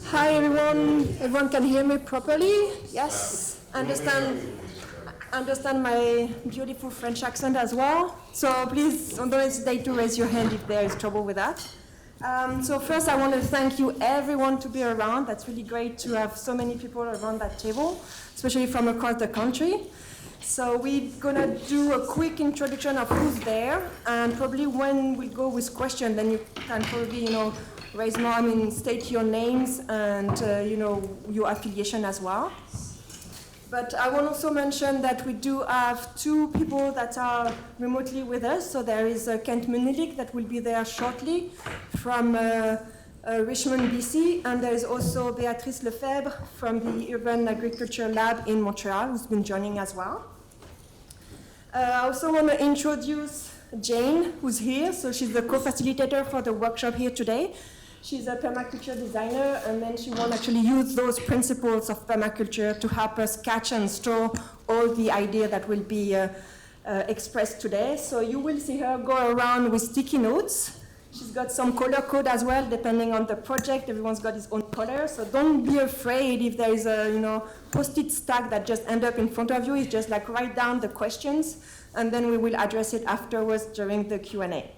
Hi everyone. Everyone can hear me properly? Yes. Understand my beautiful French accent as well. So please don't hesitate to raise your hand if there is trouble with that. So first I want to thank you everyone to be around. That's really great to have so many people around that table, especially from across the country. So we're gonna do a quick introduction of who's there, and probably when we go with questions, then you can probably, raise more, state your names and, your affiliation as well. But I want to also mention that we do have two people that are remotely with us. So there is Kent Munilik that will be there shortly from Richmond, BC, and there is also Béatrice Lefebvre from the Urban Agriculture Lab in Montreal, who's been joining as well. I also want to introduce Jane, who's here. So she's the co-facilitator for the workshop here today. She's a permaculture designer, and then she will actually use those principles of permaculture to help us catch and store all the ideas that will be expressed today. So you will see her go around with sticky notes. She's got some color code as well, depending on the project. Everyone's got his own color, so don't be afraid if there is a post-it stack that just end up in front of you. It's just like write down the questions, and then we will address it afterwards during the Q&A.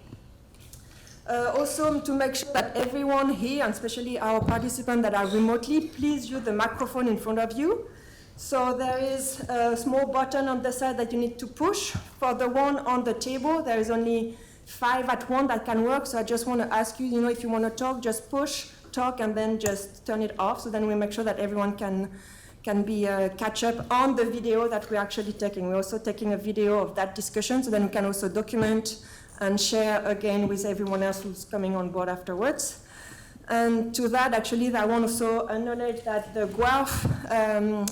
Also, to make sure that everyone here, and especially our participants that are remotely, please use the microphone in front of you. So there is a small button on the side that you need to push. For the one on the table, there is only 5 at once that can work. So I just want to ask you, if you want to talk, just push, talk, and then just turn it off. So then we make sure that everyone can be catch up on the video that we're actually taking. We're also taking a video of that discussion, so then we can also document and share again with everyone else who's coming on board afterwards. And to that, actually, I want to also acknowledge that the Guelph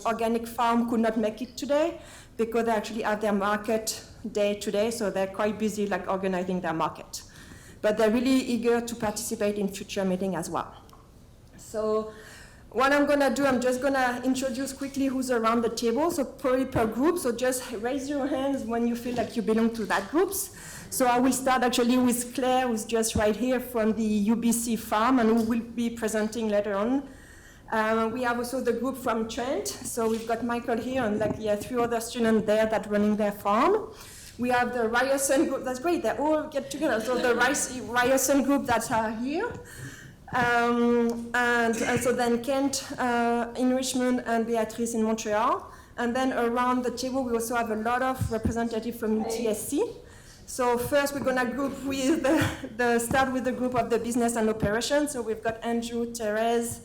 Organic Farm could not make it today because they actually have their market day today, so they're quite busy organizing their market. But they're really eager to participate in future meetings as well. So what I'm going to do, I'm just going to introduce quickly who's around the table, so probably per group, so just raise your hands when you feel like you belong to that groups. So I will start actually with Claire, who's just right here from the UBC farm, and who will be presenting later on. We have also the group from Trent, so we've got Michael here, and 3 other students there that running their farm. We have the Ryerson group, that's great, they all get together, so the Ryerson group that are here. And also then Kent in Richmond and Beatrice in Montreal. And then around the table, we also have a lot of representatives from UTSC. So first, we're going to group with start with the group of the business and operations. So we've got Andrew, Therese,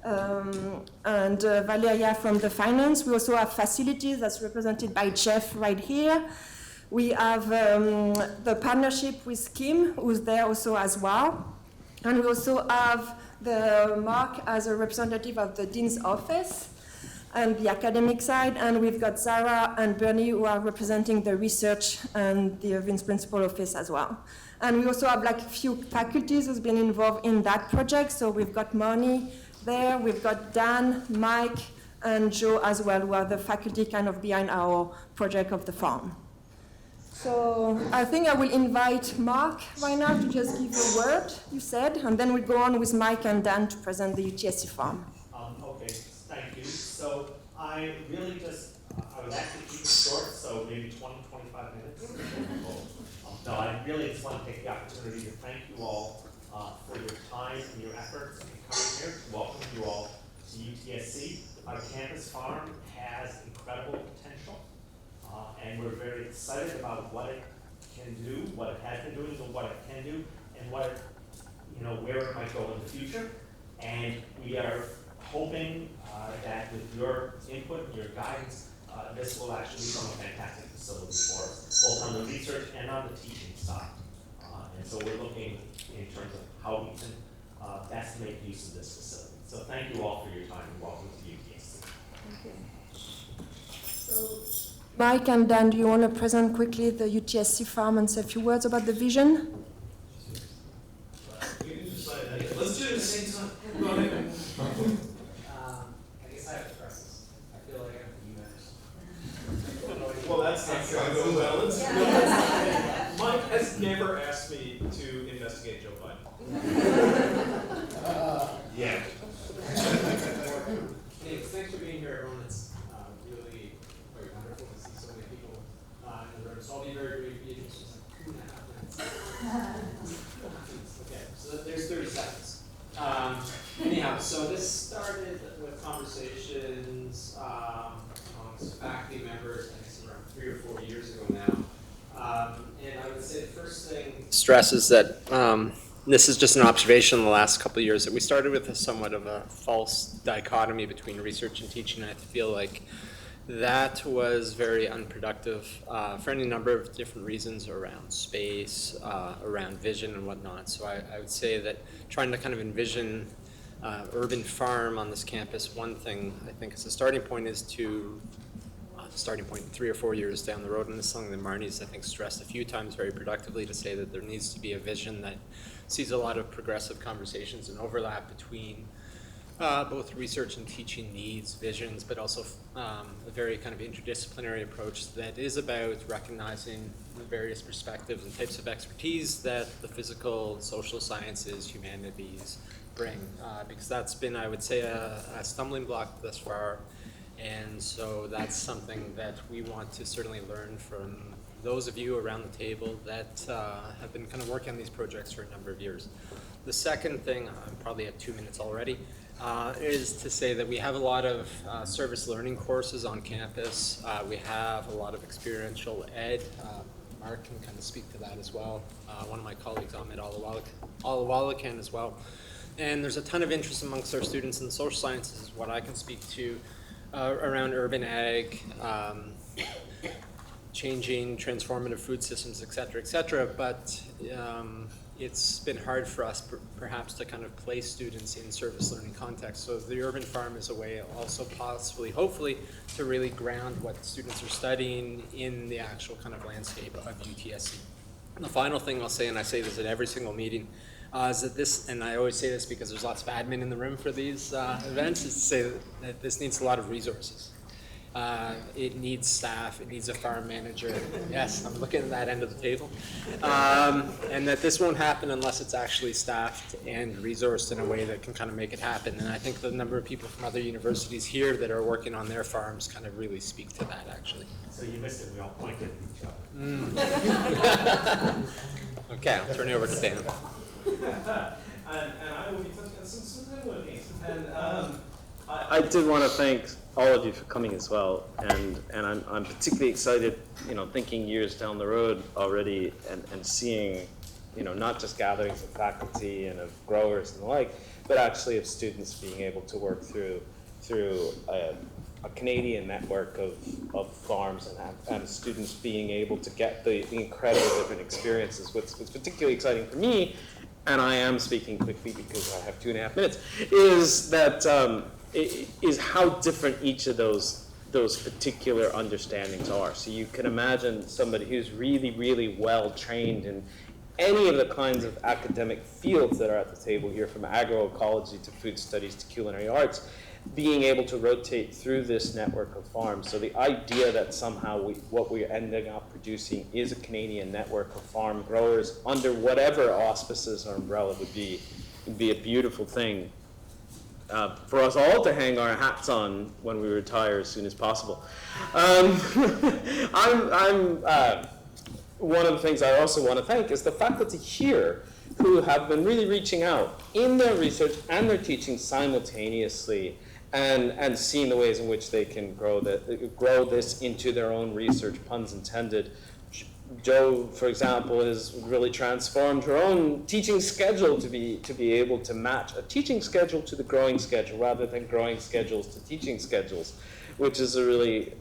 and Valeria from the finance. We also have facilities that's represented by Jeff right here. We have the partnership with Kim, who's there also as well. And we also have the Mark as a representative of the Dean's office and the academic side, and we've got Zara and Bernie who are representing the research and the Vince Principal Office as well. And we also have a few faculties who's been involved in that project. So we've got Marnie there, we've got Dan, Mike, and Joe as well, who are the faculty kind of behind our project of the farm. So I think I will invite Mark right now to just give a word, you said, and then we'll go on with Mike and Dan to present the UTSC farm. Okay, thank you. So I really I would actually keep it short, so maybe 20, 25 minutes. No, I really just want to take the opportunity to thank you all for your time and your efforts in coming here, to welcome you all to UTSC. Our campus farm has incredible potential. And we're very excited about what it can do, what it has been doing, and what it can do, and what where it might go in the future. And we are hoping that with your input and your guidance, this will actually become a fantastic facility for us, both on the research and on the teaching side. And so we're looking in terms of how we can best make use of this facility. So thank you all for your time, and welcome to UTSC. Okay. So Mike and Dan, do you want to present quickly the UTSC farm and say a few words about the vision? Let's do it at the same time. I guess I have to preface. I feel like I'm the UMass. Well, that's not going to go well. Mike has never asked me to investigate Joe Biden. Yeah. so this started with conversations amongst faculty members, I guess around 3 or 4 years ago now. And I would say the first thing stresses that this is just an observation in the last couple of years, that we started with somewhat of a false dichotomy between research and teaching. I feel like that was very unproductive for any number of different reasons around space, around vision and whatnot. So I would say that trying to kind of envision urban farm on this campus, one thing I think as a starting point is to, starting point 3 or 4 years down the road, and this is something that Marnie's I think stressed a few times very productively, to say that there needs to be a vision that sees a lot of progressive conversations and overlap between both research and teaching needs, visions, but also a very kind of interdisciplinary approach that is about recognizing the various perspectives and types of expertise that the physical, social sciences, humanities bring, because that's been, I would say, a stumbling block thus far. And so that's something that we want to certainly learn from those of you around the table that have been kind of working on these projects for a number of years. The second thing, I'm probably at 2 minutes already, is to say that we have a lot of service learning courses on campus. We have a lot of experiential ed. Mark can kind of speak to that as well. One of my colleagues, Ahmed Alawala, can as well. And there's a ton of interest amongst our students in the social sciences, is what I can speak to, around urban ag, changing transformative food systems, et cetera, but it's been hard for us perhaps to kind of place students in service learning context. So the urban farm is a way also possibly, hopefully, to really ground what students are studying in the actual kind of landscape of UTSC. And the final thing I'll say, and I say this at every single meeting, is that this, and I always say this because there's lots of admin in the room for these events, is to say that this needs a lot of resources. It needs staff, it needs a farm manager. Yes, I'm looking at that end of the table. And that this won't happen unless it's actually staffed and resourced in a way that can kind of make it happen. And I think the number of people from other universities here that are working on their farms kind of really speak to that, actually. So you missed it, we all pointed at each other. Okay, I'll turn it over to Dan. And I will be talking some things. And I did want to thank all of you for coming as well, and I'm particularly excited, thinking years down the road already, and seeing, not just gatherings of faculty and of growers and the like, but actually of students being able to work through a Canadian network of farms, and students being able to get the incredible different experiences. What's particularly exciting for me, and I am speaking quickly because I have 2.5 minutes, is that is how different each of those particular understandings are. So you can imagine somebody who's really, really well trained in any of the kinds of academic fields that are at the table here, from agroecology to food studies to culinary arts, being able to rotate through this network of farms. So the idea that somehow what we're ending up producing is a Canadian network of farm growers under whatever auspices or umbrella would be a beautiful thing for us all to hang our hats on when we retire as soon as possible. One of the things I also want to thank is the faculty here who have been really reaching out in their research and their teaching simultaneously, and seeing the ways in which they can grow this into their own research, puns intended. Jo, for example, has really transformed her own teaching schedule to be able to match a teaching schedule to the growing schedule rather than growing schedules to teaching schedules, which is a really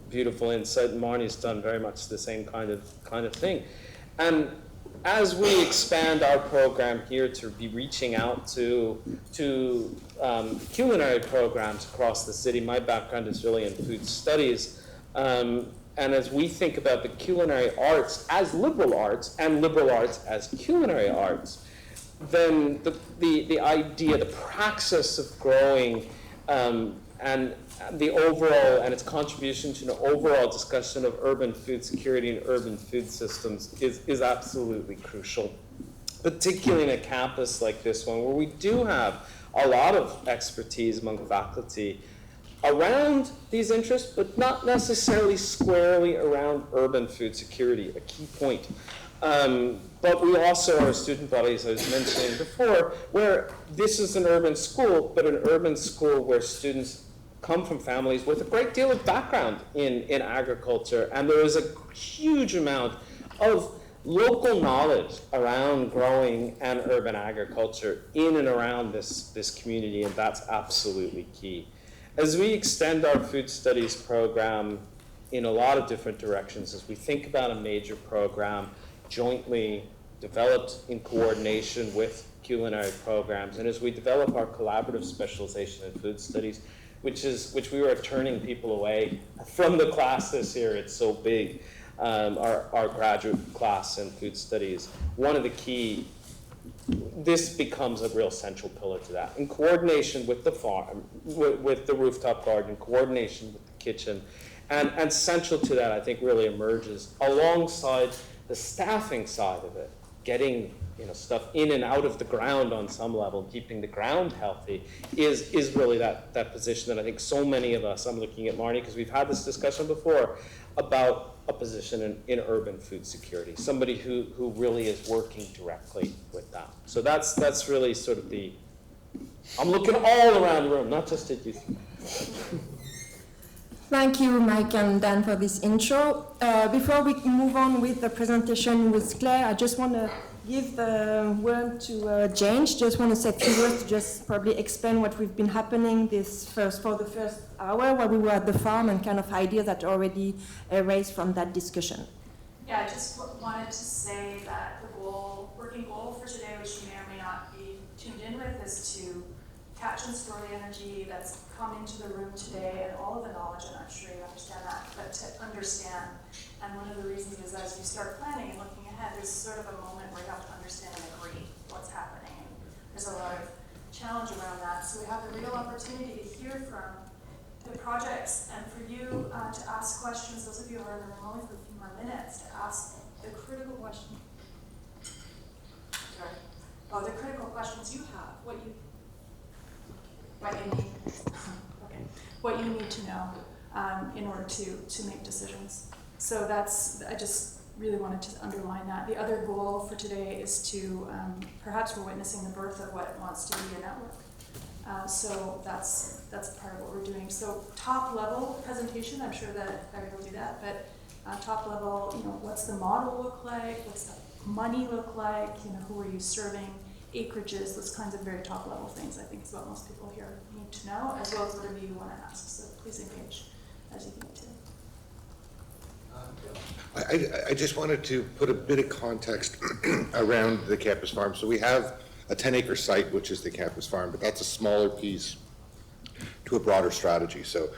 beautiful insight. And Marnie's done very much the same kind of thing. And as we expand our program here to be reaching out to culinary programs across the city, my background is really in food studies, and as we think about the culinary arts as liberal arts and liberal arts as culinary arts, then the idea, the praxis of growing and the overall, and its contribution to an overall discussion of urban food security and urban food systems is absolutely crucial, particularly in a campus like this one, where we do have a lot of expertise among faculty around these interests, but not necessarily squarely around urban food security, a key point. But we also are a student body, as I was mentioning before, where this is an urban school, but an urban school where students come from families with a great deal of background in agriculture, and there is a huge amount of local knowledge around growing and urban agriculture in and around this community, and that's absolutely key. As we extend our food studies program in a lot of different directions, as we think about a major program jointly developed in coordination with culinary programs, and as we develop our collaborative specialization in food studies, which we were turning people away from the class this year, it's so big, our graduate class in food studies, one of the key, this becomes a real central pillar to that. In coordination with the farm, with the rooftop garden, in coordination with the kitchen, and central to that, I think, really emerges alongside the staffing side of it, getting stuff in and out of the ground on some level, keeping the ground healthy, is really that position that I think so many of us, I'm looking at Marnie, because we've had this discussion before, about a position in urban food security, somebody who really is working directly with that. So that's really sort of I'm looking all around the room, not just at you. Thank you, Mike and Dan, for this intro. Before we move on with the presentation with Claire, I just want to give the word to James. Just want to say a few words to just probably explain what we've been happening for the first hour while we were at the farm, and kind of ideas that already raised from that discussion. Yeah, I just wanted to say that the working goal for today, which you may or may not be tuned in with, is to catch and store the energy that's come into the room today and all of the knowledge, and I'm sure you understand that, but to understand. And one of the reasons is as you start planning and looking ahead, there's sort of a moment where you have to understand and agree what's happening. And there's a lot of challenge around that. So we have a real opportunity to hear from the projects and for you to ask questions, those of you who are in the room only for a few more minutes, to ask the critical question. Sorry. Oh, the critical questions you have, what you need. Okay. What you need to know in order to make decisions. So I just really wanted to underline that. The other goal for today is to, perhaps we're witnessing the birth of what wants to be a network. So that's part of what we're doing. So top level presentation, I'm sure that Claire will do that, but top level, what's the model look like? What's the money look like? Who are you serving? Acreages, those kinds of very top level things, I think is what most people here need to know, as well as whatever you want to ask. So please engage as you need to. I just wanted to put a bit of context around the campus farm. So we have a 10-acre site, which is the campus farm, but that's a smaller piece to a broader strategy. So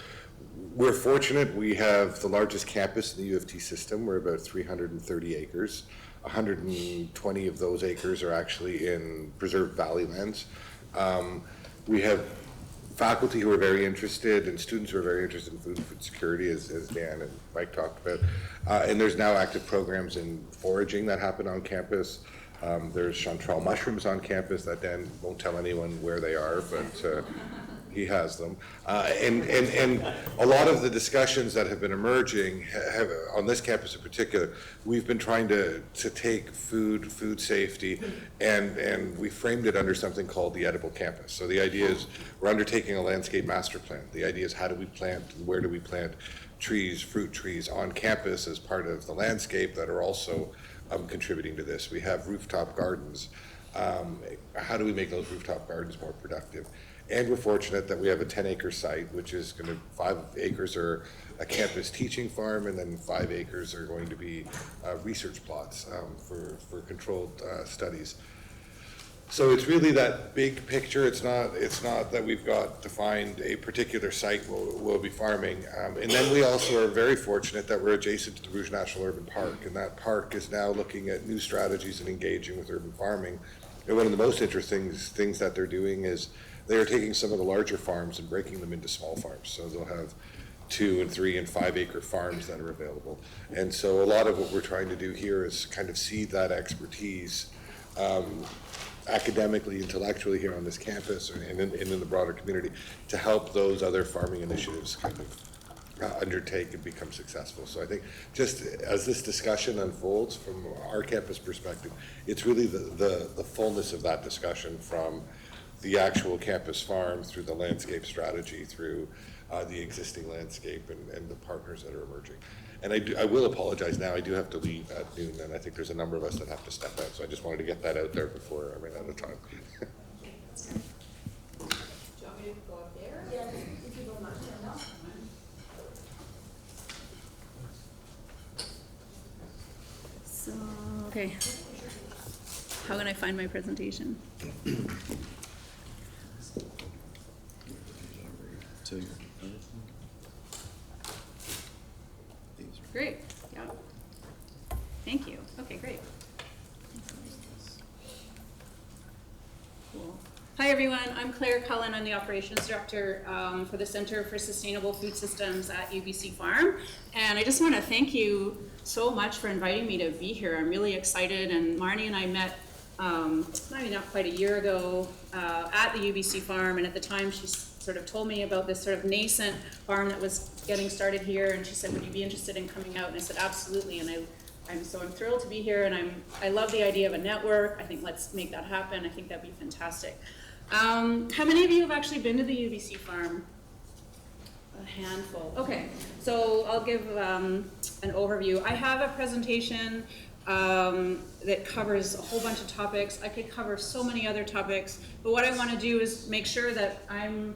we're fortunate we have the largest campus in the U of T system. We're about 330 acres. 120 of those acres are actually in preserved valley lands. We have faculty who are very interested and students who are very interested in food security, as Dan and Mike talked about. And there's now active programs in foraging that happen on campus. There's chanterelle mushrooms on campus that Dan won't tell anyone where they are, but he has them. And a lot of the discussions that have been emerging on this campus in particular, we've been trying to take food safety, and we framed it under something called the edible campus. So the idea is we're undertaking a landscape master plan. The idea is how do we plant, where do we plant trees, fruit trees on campus as part of the landscape that are also contributing to this. We have rooftop gardens. How do we make those rooftop gardens more productive? And we're fortunate that we have a 10-acre site, which is going to, 5 acres are a campus teaching farm, and then 5 acres are going to be research plots for controlled studies. So it's really that big picture. It's not that we've got defined a particular site we'll be farming. And then we also are very fortunate that we're adjacent to the Rouge National Urban Park, and that park is now looking at new strategies and engaging with urban farming. And one of the most interesting things that they're doing is they are taking some of the larger farms and breaking them into small farms. So they'll have 2 and 3 and 5 acre farms that are available. And so a lot of what we're trying to do here is kind of seed that expertise academically, intellectually here on this campus and in the broader community to help those other farming initiatives kind of undertake and become successful. So I think just as this discussion unfolds from our campus perspective, it's really the fullness of that discussion from the actual campus farm through the landscape strategy, through the existing landscape and the partners that are emerging. And I will apologize now, I do have to leave at noon, and I think there's a number of us that have to step out, so I just wanted to get that out there before I ran out of time. Do you want me to go up there? Yeah, if you don't mind. So, okay. How can I find my presentation? Great, yeah. Thank you. Okay, great. Cool. Hi, everyone. I'm Claire Cullen. I'm the Operations Director for the Center for Sustainable Food Systems at UBC Farm. And I just want to thank you so much for inviting me to be here. I'm really excited. And Marnie and I met maybe not quite a year ago at the UBC Farm. And at the time, she sort of told me about this sort of nascent farm that was getting started here. And she said, would you be interested in coming out? And I said, absolutely. And I'm thrilled to be here. And I love the idea of a network. I think let's make that happen. I think that'd be fantastic. How many of you have actually been to the UBC Farm? A handful. Okay, so I'll give an overview. I have a presentation that covers a whole bunch of topics. I could cover so many other topics, but what I want to do is make sure that I'm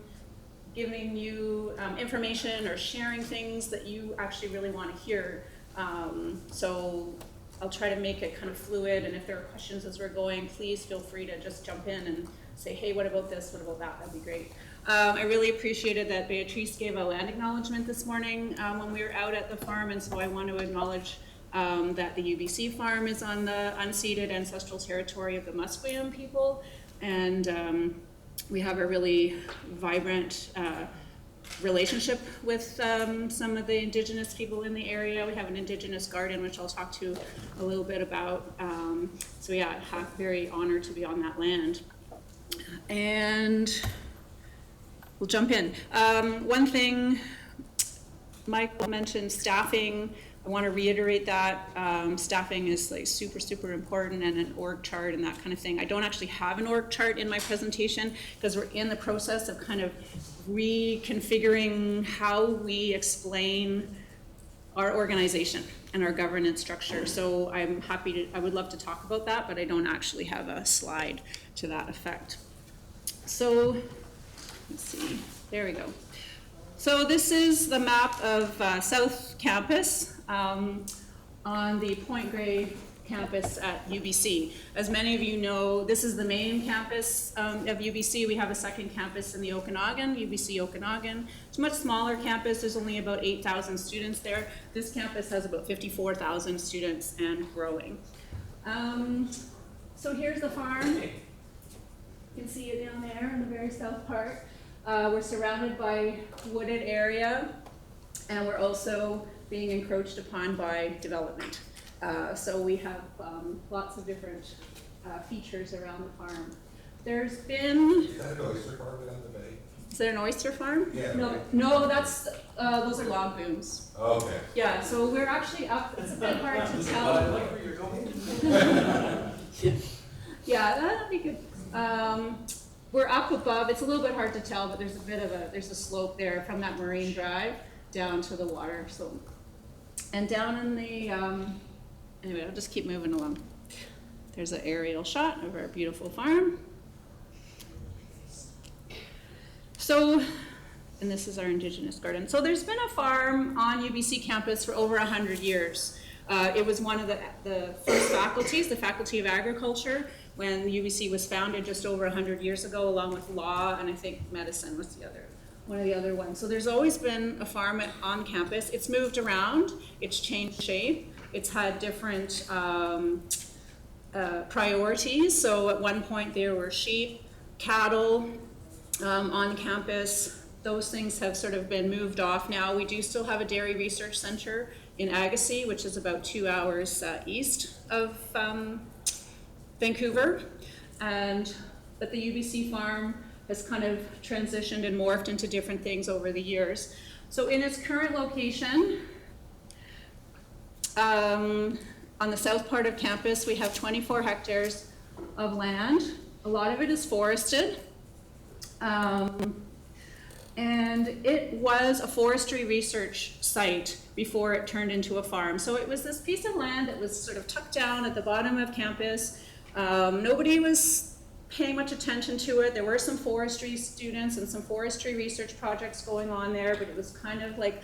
giving you information or sharing things that you actually really want to hear. So I'll try to make it kind of fluid, and if there are questions as we're going, please feel free to just jump in and say, hey, what about this, what about that? That'd be great. I really appreciated that Beatrice gave a land acknowledgement this morning when we were out at the farm, and so I want to acknowledge that the UBC farm is on the unceded ancestral territory of the Musqueam people, and we have a really vibrant relationship with some of the Indigenous people in the area. We have an Indigenous garden, which I'll talk to a little bit about. So yeah, very honored to be on that land. And we'll jump in. One thing, Michael mentioned staffing. I want to reiterate that staffing is like super, super important, and an org chart and that kind of thing. I don't actually have an org chart in my presentation because we're in the process of kind of reconfiguring how we explain our organization and our governance structure. So I would love to talk about that, but I don't actually have a slide to that effect. So let's see, there we go. So this is the map of South Campus on the Point Grey campus at UBC. As many of you know, this is the main campus of UBC. We have a second campus in the Okanagan, UBC Okanagan. It's a much smaller campus. There's only about 8,000 students there. This campus has about 54,000 students and growing. So here's the farm. You can see it down there in the very south part. We're surrounded by wooded area, and we're also being encroached upon by development. So we have lots of different features around the farm. There's been... Is that an oyster farm down the bay? Is there an oyster farm? Yeah. No, that's, those are log booms. Oh, okay. Yeah, so we're actually up, it's a bit hard to tell. I like where you're going. Yeah, that'll be good. We're up above, it's a little bit hard to tell, but there's there's a slope there from that marine drive down to the water. So, and down in the, anyway, I'll just keep moving along. There's an aerial shot of our beautiful farm. So, and this is our Indigenous garden. So there's been a farm on UBC campus for over 100 years. It was one of the first faculties, the Faculty of Agriculture, when UBC was founded just over 100 years ago, along with law, and I think medicine was one of the other ones. So there's always been a farm on campus. It's moved around, it's changed shape, it's had different priorities. So at one point there were sheep, cattle on campus. Those things have sort of been moved off now. We do still have a dairy research center in Agassiz, which is about 2 hours east of Vancouver, but the UBC farm has kind of transitioned and morphed into different things over the years. So in its current location, on the south part of campus, we have 24 hectares of land. A lot of it is forested. And it was a forestry research site before it turned into a farm. So it was this piece of land that was sort of tucked down at the bottom of campus. Nobody was paying much attention to it. There were some forestry students and some forestry research projects going on there, but it was kind of like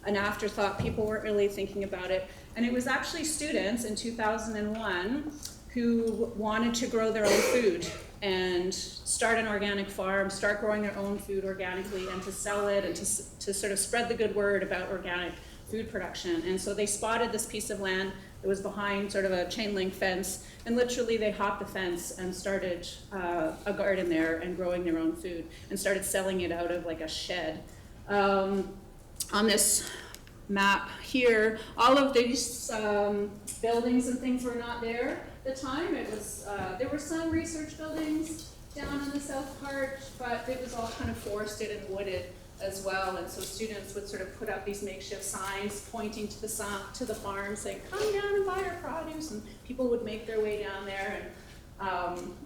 an afterthought. People weren't really thinking about it. And it was actually students in 2001 who wanted to grow their own food and start an organic farm, start growing their own food organically, and to sell it and to sort of spread the good word about organic food production. And so they spotted this piece of land that was behind sort of a chain link fence, and literally they hopped the fence and started a garden there and growing their own food and started selling it out of like a shed. On this map here, all of these buildings and things were not there at the time. It was, there were some research buildings down in the south part, but it was all kind of forested and wooded as well. And so students would sort of put up these makeshift signs pointing to the farm saying, come down and buy our produce. And people would make their way down there and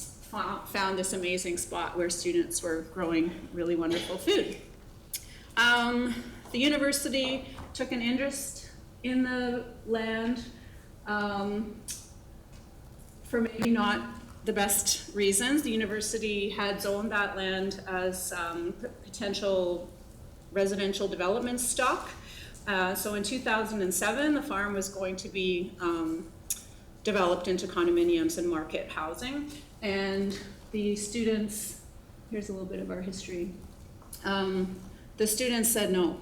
found this amazing spot where students were growing really wonderful food. The university took an interest in the land for maybe not the best reasons. The university had zoned that land as potential residential development stock. So in 2007, the farm was going to be developed into condominiums and market housing. And the students, here's a little bit of our history. The students said no.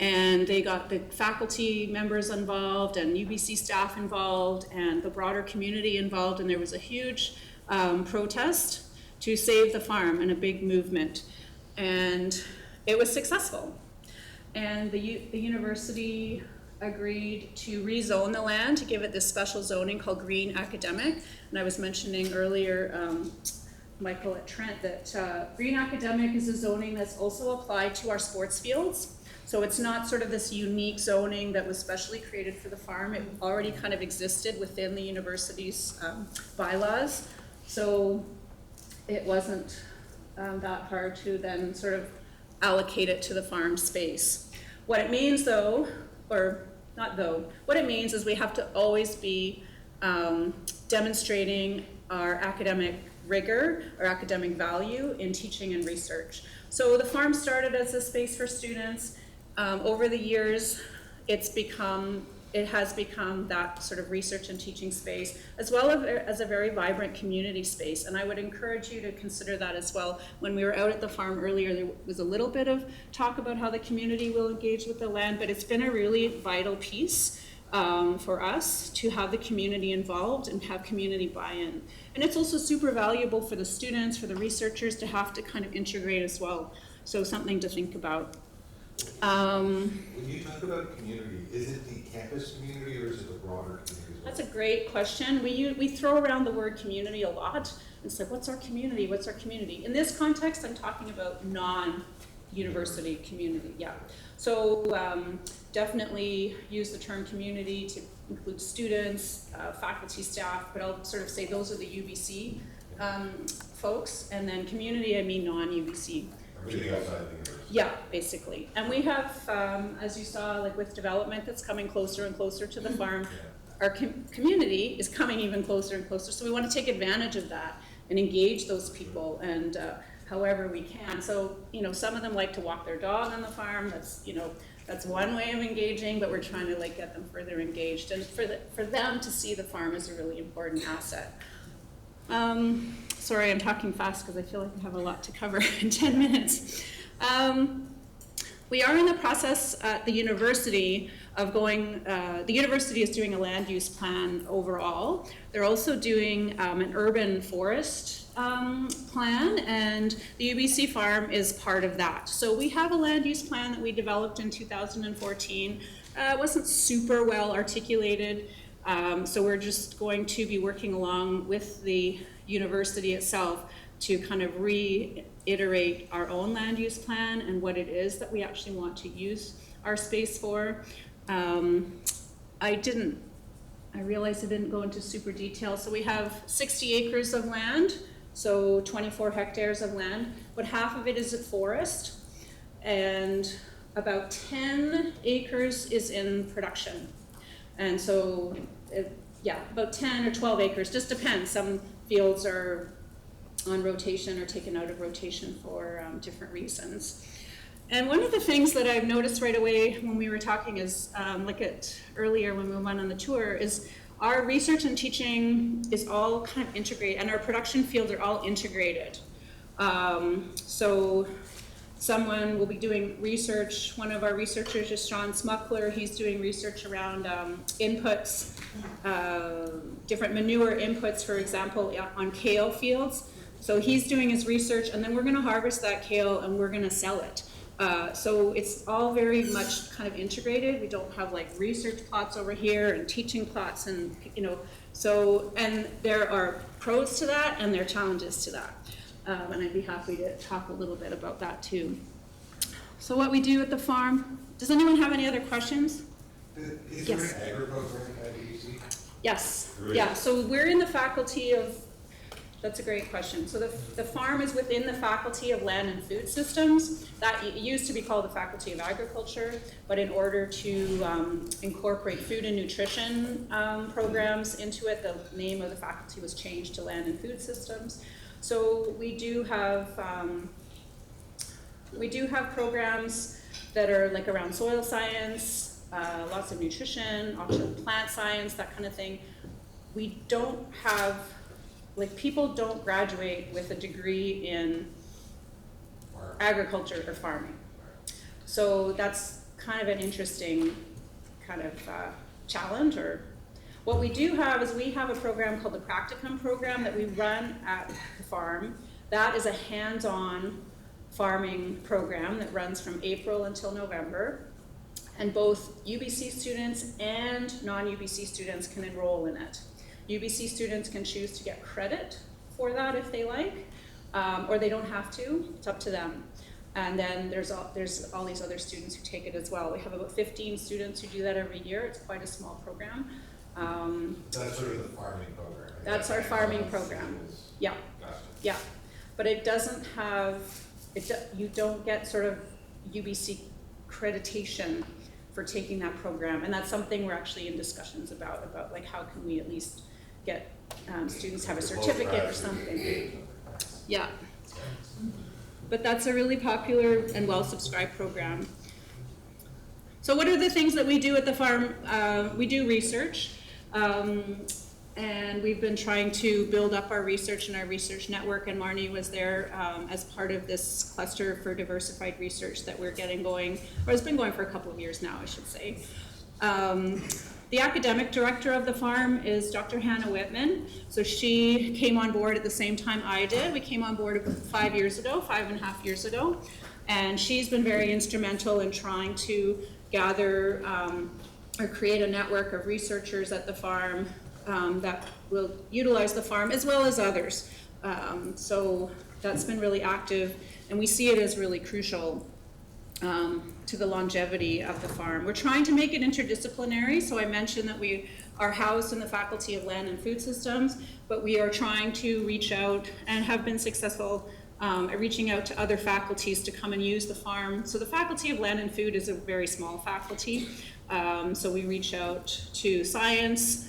And they got the faculty members involved and UBC staff involved and the broader community involved, and there was a huge protest to save the farm and a big movement. And it was successful. And the university agreed to rezone the land, to give it this special zoning called Green Academic. And I was mentioning earlier, Michael at Trent, that Green Academic is a zoning that's also applied to our sports fields. So it's not sort of this unique zoning that was specially created for the farm. It already kind of existed within the university's bylaws. So it wasn't that hard to then sort of allocate it to the farm space. What it means though, or not though, what it means is we have to always be demonstrating our academic rigor, our academic value in teaching and research. So the farm started as a space for students. Over the years, it has become that sort of research and teaching space, as well as a very vibrant community space. And I would encourage you to consider that as well. When we were out at the farm earlier, there was a little bit of talk about how the community will engage with the land, but it's been a really vital piece for us to have the community involved and have community buy-in. And it's also super valuable for the students, for the researchers to have to kind of integrate as well. So something to think about. When you talk about community, is it the campus community or is it the broader community as well? That's a great question. We throw around the word community a lot. It's like, what's our community? What's our community? In this context, I'm talking about non-university community, yeah. So definitely use the term community to include students, faculty, staff, but I'll sort of say those are the UBC folks, and then community, I mean non-UBC. Everything outside the university. Yeah, basically. And we have, as you saw, like with development that's coming closer and closer to the farm, our community is coming even closer and closer. So we want to take advantage of that and engage those people and however we can. So, you know, some of them like to walk their dog on the farm. That's, you know, that's one way of engaging, but we're trying to like get them further engaged. And for them to see the farm is a really important asset. Sorry, I'm talking fast because I feel like I have a lot to cover in 10 minutes. We are in the process at the university of going, the university is doing a land use plan overall. They're also doing an urban forest plan, and the UBC farm is part of that. So we have a land use plan that we developed in 2014. It wasn't super well articulated, so we're just going to be working along with the university itself to kind of reinvigorate iterate our own land use plan and what it is that we actually want to use our space for. I realized I didn't go into super detail. So we have 60 acres of land, so 24 hectares of land, but half of it is a forest, and about 10 acres is in production. And so, about 10 or 12 acres, just depends. Some fields are on rotation or taken out of rotation for different reasons. And one of the things that I've noticed right away when we were talking is, earlier when we went on the tour, is our research and teaching is all kind of integrated, and our production fields are all integrated. So someone will be doing research, one of our researchers is Sean Smuckler, he's doing research around inputs, different manure inputs, for example, on kale fields. So he's doing his research, and then we're gonna harvest that kale and we're gonna sell it. So it's all very much kind of integrated. We don't have like research plots over here and teaching plots, and and there are pros to that and there are challenges to that. And I'd be happy to talk a little bit about that too. So what we do at the farm, does anyone have any other questions? Is Yes. there an agri program at UBC? Yes, yeah, so we're in the faculty of, that's a great question. So the farm is within the Faculty of Land and Food Systems. That it used to be called the Faculty of Agriculture, but in order to incorporate food and nutrition programs into it, the name of the faculty was changed to Land and Food Systems. So we do have programs that are like around soil science, lots of nutrition, also plant science, that kind of thing. We don't have, people don't graduate with a degree in agriculture or farming. So that's kind of an interesting kind of challenge. Or what we do have is we have a program called the Practicum program that we run at the farm. That is a hands-on farming program that runs from April until November. And both UBC students and non-UBC students can enroll in it. UBC students can choose to get credit for that if they like, or they don't have to, it's up to them. And then there's all these other students who take it as well. We have about 15 students who do that every year. It's quite a small program. That's sort of the farming program. That's our farming program. Yeah, Gotcha. yeah. But it doesn't have, you don't get sort of UBC accreditation for taking that program. And that's something we're actually in discussions about like how can we at least get students have a certificate or something. Yeah. But that's a really popular and well-subscribed program. So what are the things that we do at the farm? We do research, and we've been trying to build up our research and our research network, and Marnie was there as part of this cluster for diversified research that we're getting going, or has been going for a couple of years now, I should say. The academic director of the farm is Dr. Hannah Whitman. So she came on board at the same time I did. We came on board about 5.5 years ago. And she's been very instrumental in trying to gather or create a network of researchers at the farm that will utilize the farm as well as others. So that's been really active, and we see it as really crucial to the longevity of the farm. We're trying to make it interdisciplinary, so I mentioned that we are housed in the Faculty of Land and Food Systems, but we are trying to reach out and have been successful at reaching out to other faculties to come and use the farm. So the Faculty of Land and Food is a very small faculty, so we reach out to science,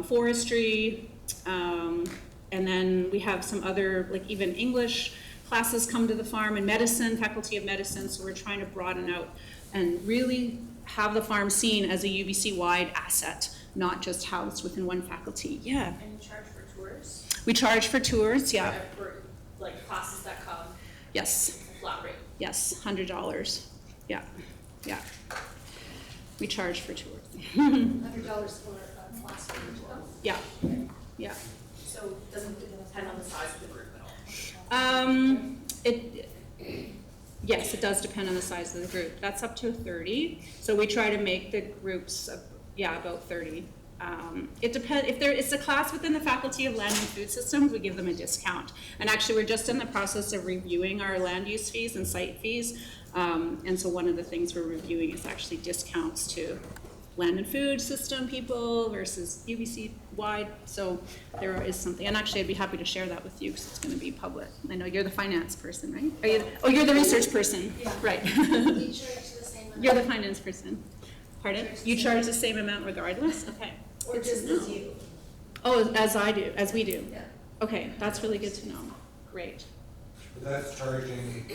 forestry, and then we have some other, like even English classes come to the farm, and medicine, Faculty of Medicine, so we're trying to broaden out and really have the farm seen as a UBC-wide asset, not just housed within one faculty. Yeah. And you charge for tours? We charge for tours, yeah. For like classes that come? Yes. It's a flat rate? Yes, $100. Yeah, yeah. We charge for tours. $100 for a class for you to come? Yeah, yeah. So doesn't it depend on the size of the group at all? Yes, it does depend on the size of the group. That's up to 30. So we try to make the groups, about 30. It depends, if it's a class within the Faculty of Land and Food Systems, we give them a discount. And actually, we're just in the process of reviewing our land use fees and site fees. And so one of the things we're reviewing is actually discounts to land and food system people versus UBC-wide. So there is something, and actually I'd be happy to share that with you because it's going to be public. I know you're the finance person, right? Are you, oh, you're the research person, Yeah. right. We charge the same amount. You're the finance person. Pardon? You charge the same amount regardless? Okay. Or just as you. Oh, as I do, as we do. Yeah. Okay, that's really good to know. Great. But that's charging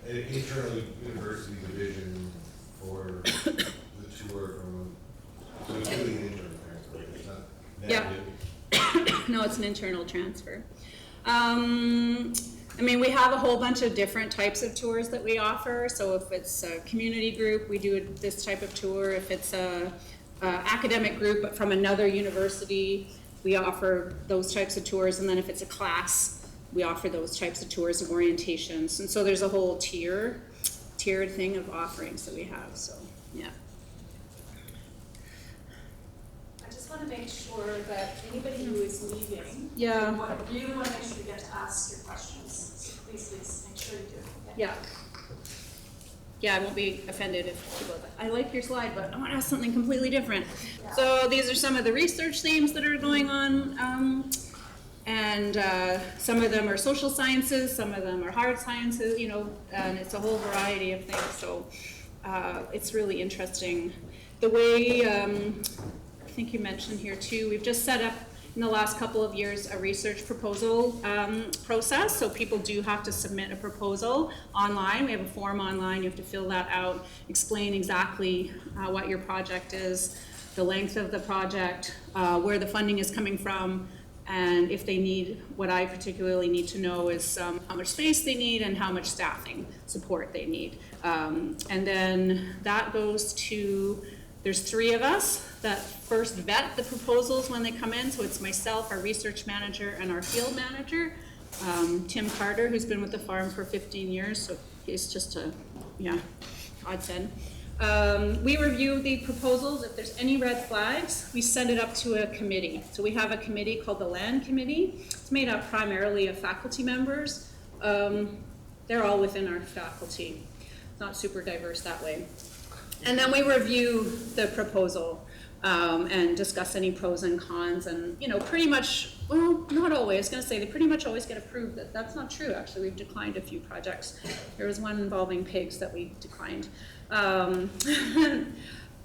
an internal university division for the tour from, so it's really an internal transfer, it's not Yeah. negative. No, it's an internal transfer. I mean, we have a whole bunch of different types of tours that we offer. So if it's a community group, we do this type of tour. If it's a academic group but from another university, we offer those types of tours. And then if it's a class, we offer those types of tours and orientations. And so there's a whole tiered thing of offerings that we have. So yeah. I just want to make sure that anybody who is leaving, Yeah. I really want to make sure you get to ask your questions. So please make sure you do. Okay? Yeah. Yeah, I won't be offended if people, I like your slide, but I want to ask something completely different. Yeah. So these are some of the research themes that are going on. And some of them are social sciences, some of them are hard sciences, you know, and it's a whole variety of things. So it's really interesting. The way, I think you mentioned here too, we've just set up in the last couple of years a research proposal process. So people do have to submit a proposal online. We have a form online, you have to fill that out, explain exactly what your project is, the length of the project, where the funding is coming from, and if they need, what I particularly need to know is how much space they need and how much staffing support they need. And then that goes to, there's 3 of us that first vet the proposals when they come in. So it's myself, our research manager, and our field manager, Tim Carter, who's been with the farm for 15 years. So he's just a, godsend. We review the proposals. If there's any red flags, we send it up to a committee. So we have a committee called the Land Committee. It's made up primarily of faculty members. They're all within our faculty. Not super diverse that way. And then we review the proposal and discuss any pros and cons, and pretty much, well, not always. I was going to say they pretty much always get approved. That's not true, actually. We've declined a few projects. There was one involving pigs that we declined.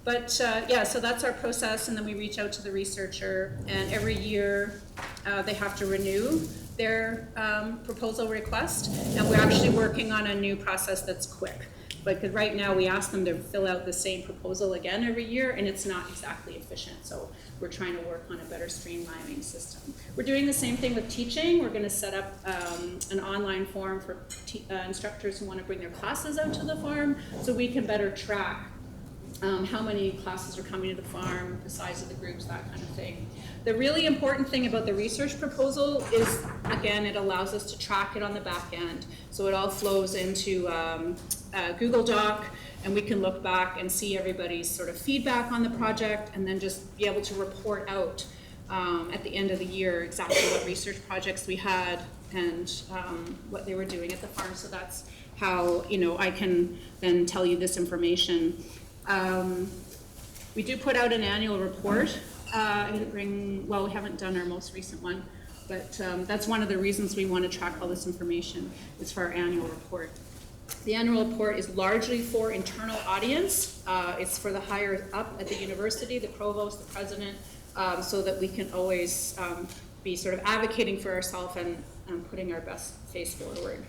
But yeah, so that's our process, and then we reach out to the researcher, and every year they have to renew their proposal request, and we're actually working on a new process that's quick. But right now we ask them to fill out the same proposal again every year, and it's not exactly efficient. So we're trying to work on a better streamlining system. We're doing the same thing with teaching. We're going to set up an online form for instructors who want to bring their classes out to the farm, so we can better track how many classes are coming to the farm, the size of the groups, that kind of thing. The really important thing about the research proposal is, again, it allows us to track it on the back end. So it all flows into Google Doc, and we can look back and see everybody's sort of feedback on the project, and then just be able to report out at the end of the year exactly what research projects we had and what they were doing at the farm. So that's how I can then tell you this information. We do put out an annual report. I didn't bring, well, we haven't done our most recent one, but that's one of the reasons we want to track all this information is for our annual report. The annual report is largely for internal audience. It's for the higher up at the university, the provost, the president, so that we can always be sort of advocating for ourselves and putting our best face forward.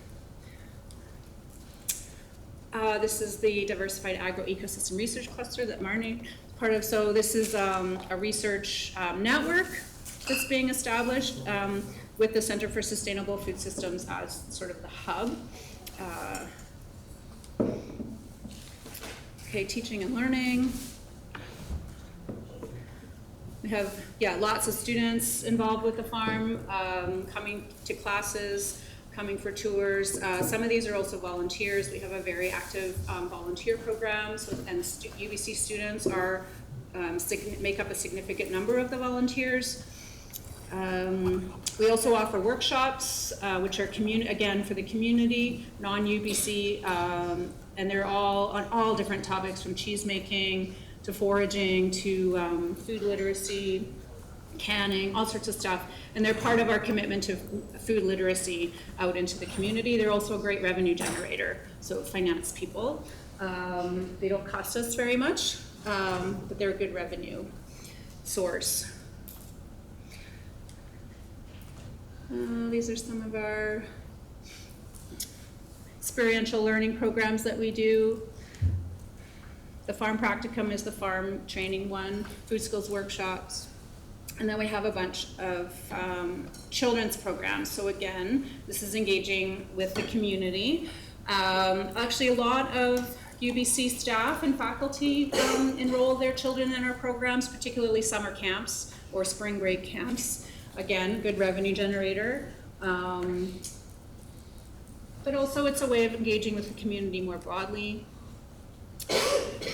This is the Diversified Agro-Ecosystem Research Cluster that Marnie is part of. So this is a research network that's being established with the Center for Sustainable Food Systems as sort of the hub. Okay, teaching and learning. We have, lots of students involved with the farm, coming to classes, coming for tours. Some of these are also volunteers. We have a very active volunteer program, and UBC students are make up a significant number of the volunteers. We also offer workshops, which are again for the community, non-UBC, and they're all on all different topics, from cheese making to foraging to food literacy, canning, all sorts of stuff. And they're part of our commitment to food literacy out into the community. They're also a great revenue generator, so finance people. They don't cost us very much, but they're a good revenue source. These are some of our experiential learning programs that we do. The Farm Practicum is the farm training one, food skills workshops. And then we have a bunch of children's programs. So again, this is engaging with the community. Actually, a lot of UBC staff and faculty enroll their children in our programs, particularly summer camps or spring break camps. Again, good revenue generator. But also it's a way of engaging with the community more broadly.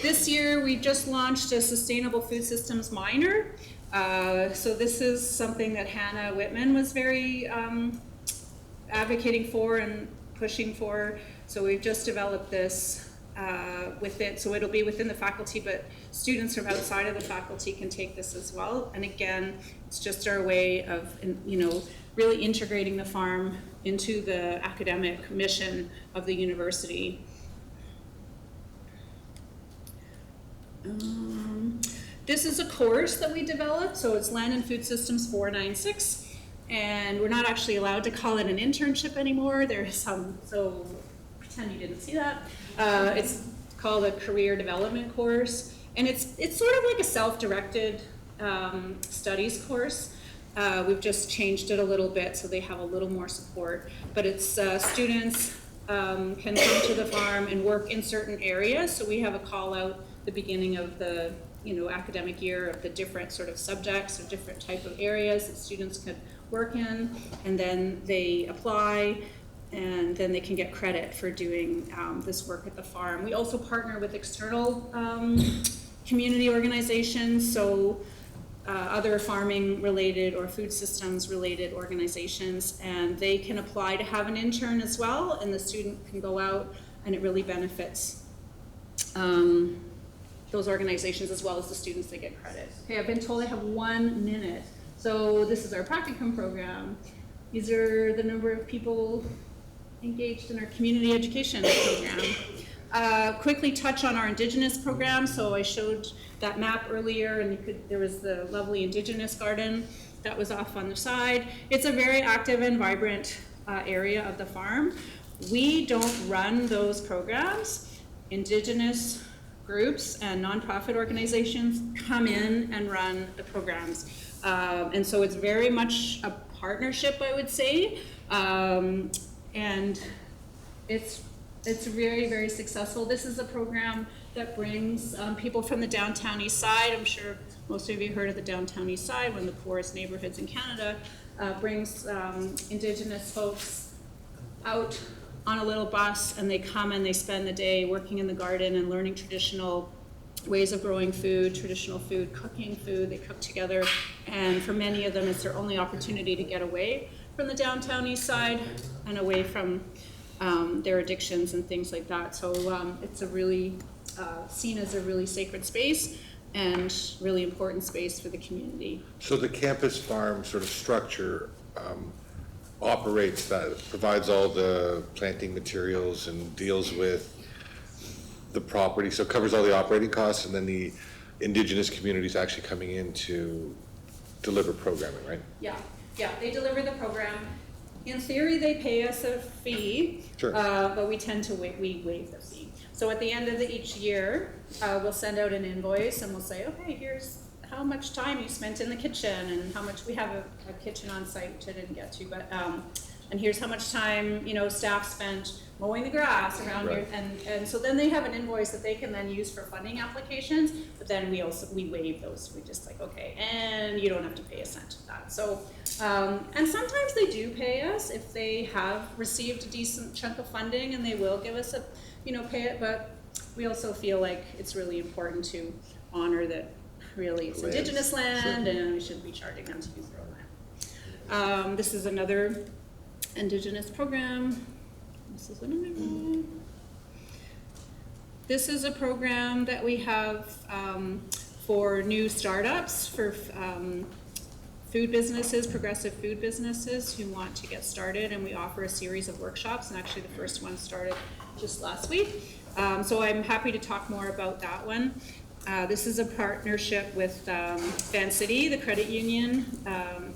This year, we just launched a Sustainable Food Systems minor. So this is something that Hannah Whitman was very advocating for and pushing for. So we've just developed this with it. So it'll be within the faculty, but students from outside of the faculty can take this as well. And again, it's just our way of, really integrating the farm into the academic mission of the university. This is a course that we developed, so it's Land and Food Systems 496, and we're not actually allowed to call it an internship anymore. There's some, so pretend you didn't see that. It's called a career development course, and it's sort of like a self-directed studies course. We've just changed it a little bit so they have a little more support, but it's students can come to the farm and work in certain areas. So we have a call out the beginning of the academic year of the different sort of subjects or different type of areas that students could work in, and then they apply, and then they can get credit for doing this work at the farm. We also partner with external community organizations, so other farming related or food systems related organizations, and they can apply to have an intern as well, and the student can go out, and it really benefits those organizations as well as the students that get credit. Okay, I've been told I have 1 minute. So this is our practicum program. These are the number of people engaged in our community education program. Quickly touch on our Indigenous program. So I showed that map earlier, and there was the lovely Indigenous garden that was off on the side. It's a very active and vibrant area of the farm. We don't run those programs. Indigenous groups and nonprofit organizations come in and run the programs. And so it's very much a partnership, I would say. And it's very, very successful. This is a program that brings people from the downtown east side. I'm sure most of you heard of the downtown east side, one of the poorest neighborhoods in Canada. Brings Indigenous folks out on a little bus, and they come and they spend the day working in the garden and learning traditional ways of growing food, traditional food, cooking food. They cook together, and for many of them, it's their only opportunity to get away from the downtown east side and away from their addictions and things like that. So it's a really seen as a really sacred space and really important space for the community. So the campus farm sort of structure operates that, provides all the planting materials and deals with the property, so it covers all the operating costs, and then the Indigenous communities actually coming in to deliver programming, right? Yeah, they deliver the program. In theory, they pay us a fee, Sure. But we tend to we waive the fee. So at the end of each year, we'll send out an invoice and we'll say, okay, here's how much time you spent in the kitchen and how much, we have a kitchen on site, which I didn't get to, but, and here's how much time, staff spent mowing the grass around Right. here. And so then they have an invoice that they can then use for funding applications, but then we waive those. We just like, okay, and you don't have to pay a cent of that. So, and sometimes they do pay us if they have received a decent chunk of funding, and they will give us pay it, but we also feel like it's really important to honor that really, it's Lands. indigenous land, Sure. and we shouldn't be charging them to use their own land. This is another indigenous program. This is another one. This is a program that we have for new startups, for food businesses, progressive food businesses who want to get started, and we offer a series of workshops, and actually the first one started just last week. So I'm happy to talk more about that one. This is a partnership with Van City, the credit union, and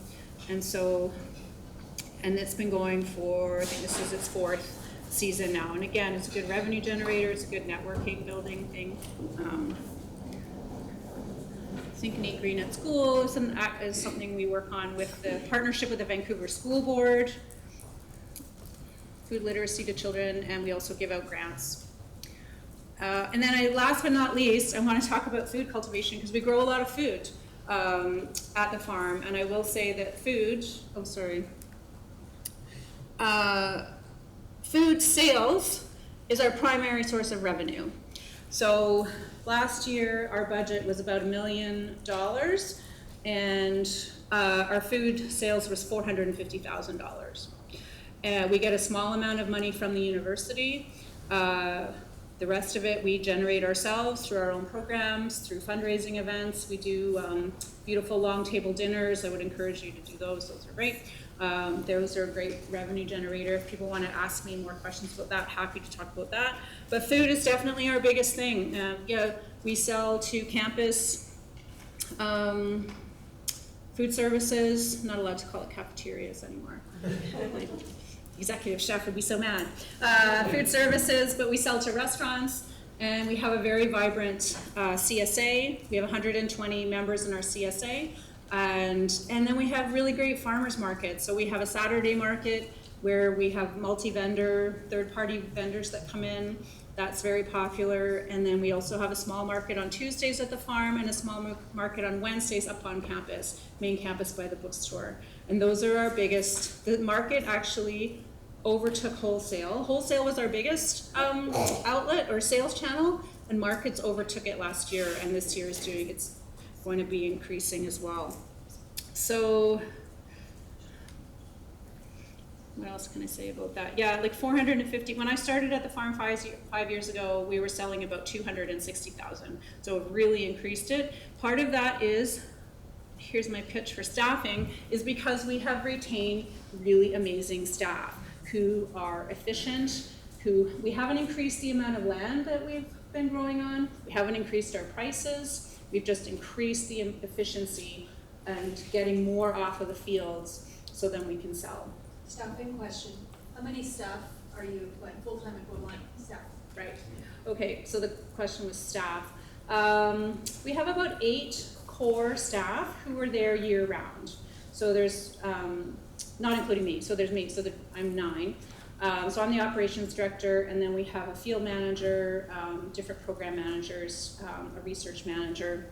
it's been going for, I think this is its 4th season now. And again, it's a good revenue generator, it's a good networking building thing. Think and Eat Green at School is something we work on with the partnership with the Vancouver School Board, food literacy to children, and we also give out grants. And then last but not least, I want to talk about food cultivation because we grow a lot of food at the farm. And I will say that food sales is our primary source of revenue. So last year, our budget was about $1 million, and our food sales was $450,000. We get a small amount of money from the university. The rest of it we generate ourselves through our own programs, through fundraising events. We do beautiful long table dinners. I would encourage you to do those. Those are great. Those are a great revenue generator. If people want to ask me more questions about that, happy to talk about that. But food is definitely our biggest thing. We sell to campus food services. Not allowed to call it cafeterias anymore. My executive chef would be so mad. Food services, but we sell to restaurants, and we have a very vibrant CSA. We have 120 members in our CSA. And then we have really great farmers markets. So we have a Saturday market where we have multi-vendor, third-party vendors that come in. That's very popular. And then we also have a small market on Tuesdays at the farm and a small market on Wednesdays up on campus, main campus by the bookstore. And those are our biggest. The market actually overtook wholesale. Wholesale was our biggest outlet or sales channel, and markets overtook it last year, and this year is it's going to be increasing as well. So what else can I say about that? Yeah, like 450, when I started at the farm 5 years ago, we were selling about 260,000. So it really increased it. Part of that is, here's my pitch for staffing, is because we have retained really amazing staff who are efficient, we haven't increased the amount of land that we've been growing on, we haven't increased our prices, we've just increased the efficiency and getting more off of the fields so then we can sell. Staffing question. How many staff are you, like full-time equivalent staff? Right. Okay, so the question was staff. We have about 8 core staff who are there year-round. So there's, not including me, so there's me, so I'm 9. So I'm the operations director, and then we have a field manager, different program managers, a research manager,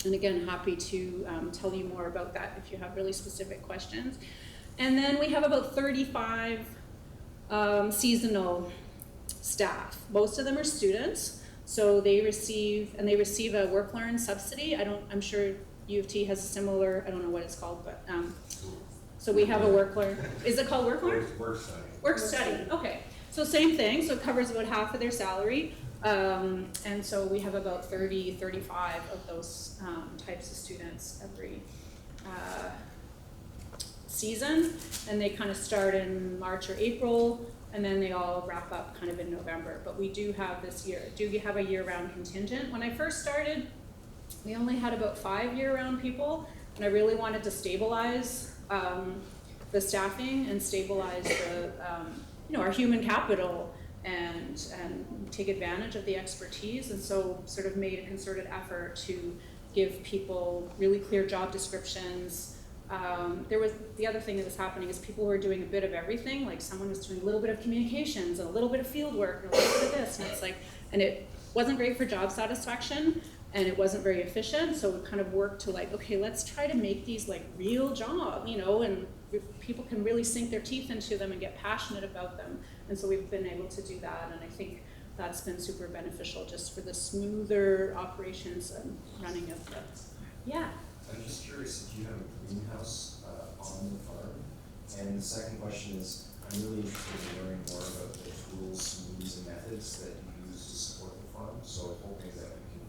and again, happy to tell you more about that if you have really specific questions. And then we have about 35 seasonal staff. Most of them are students, so they receive a work-learn subsidy. I'm sure U of T has a similar, I don't know what it's called, but so we have a work-learn. Is it called work-learn? Work study. Work study, okay. So same thing, so it covers about half of their salary. And so we have about 30, 35 of those types of students every season. And they kind of start in March or April, and then they all wrap up kind of in November. But we do have a year-round contingent. When I first started, we only had about 5 year-round people, and I really wanted to stabilize the staffing and stabilize our human capital and take advantage of the expertise, and so sort of made a concerted effort to give people really clear job descriptions. The other thing that was happening is people were doing a bit of everything, like someone was doing a little bit of communications and a little bit of field work and a little bit of this, and it's like, and it wasn't great for job satisfaction, and it wasn't very efficient, so we kind of worked to like, okay, let's try to make these like real job, and people can really sink their teeth into them and get passionate about them. And so we've been able to do that, and I think that's been super beneficial just for the smoother operations and running of the, yeah. I'm just curious if you have a greenhouse on the farm. And the second question is, I'm really interested in learning more about the tools, means, and methods that you use to support the farm. So I'm hoping that we can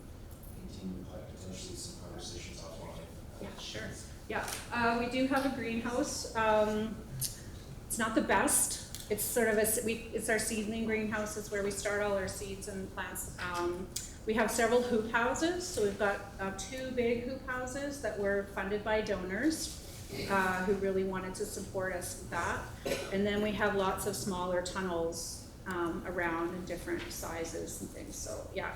continue potentially some conversations offline. Yeah, sure. Yeah, we do have a greenhouse. It's not the best. It's sort of it's our seedling greenhouse. It's where we start all our seeds and plants. We have several hoop houses. So we've got 2 big hoop houses that were funded by donors who really wanted to support us with that. And then we have lots of smaller tunnels around in different sizes and things. So yeah.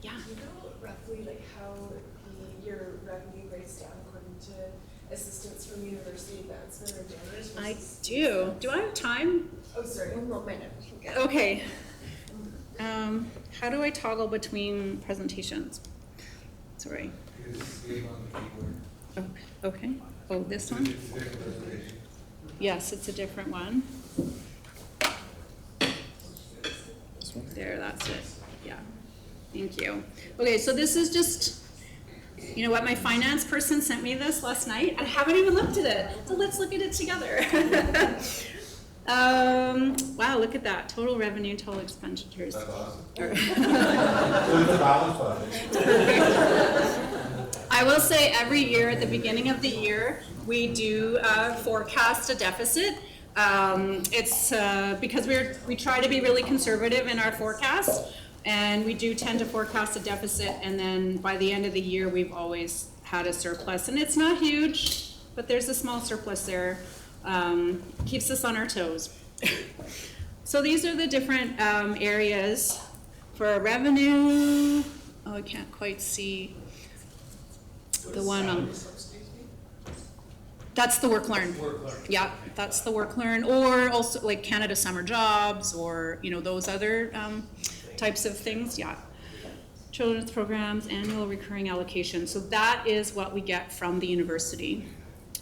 Yeah. Do you know roughly like how your revenue breaks down according to assistance from university advancement or donors? I do. Do I have time? Oh, sorry, 1 minute. Okay. How do I toggle between presentations? Sorry. Oh, okay. Oh, this one? Yes, it's a different one. There, that's it. Yeah. Thank you. Okay, so this is just, you know what, my finance person sent me this last night. I haven't even looked at it. So let's look at it together. Wow, look at that. Total revenue, total expenditures. That's awesome. So it's a balanced budget. I will say every year at the beginning of the year, we do forecast a deficit. It's because we try to be really conservative in our forecast, and we do tend to forecast a deficit, and then by the end of the year, we've always had a surplus. And it's not huge, but there's a small surplus there. Keeps us on our toes. So these are the different areas for revenue. Oh, I can't quite see the one on. That's the work learn. Yeah, that's the work learn, or also like Canada Summer Jobs, or you know those other types of things. Yeah, children's programs, annual recurring allocation. So that is what we get from the university.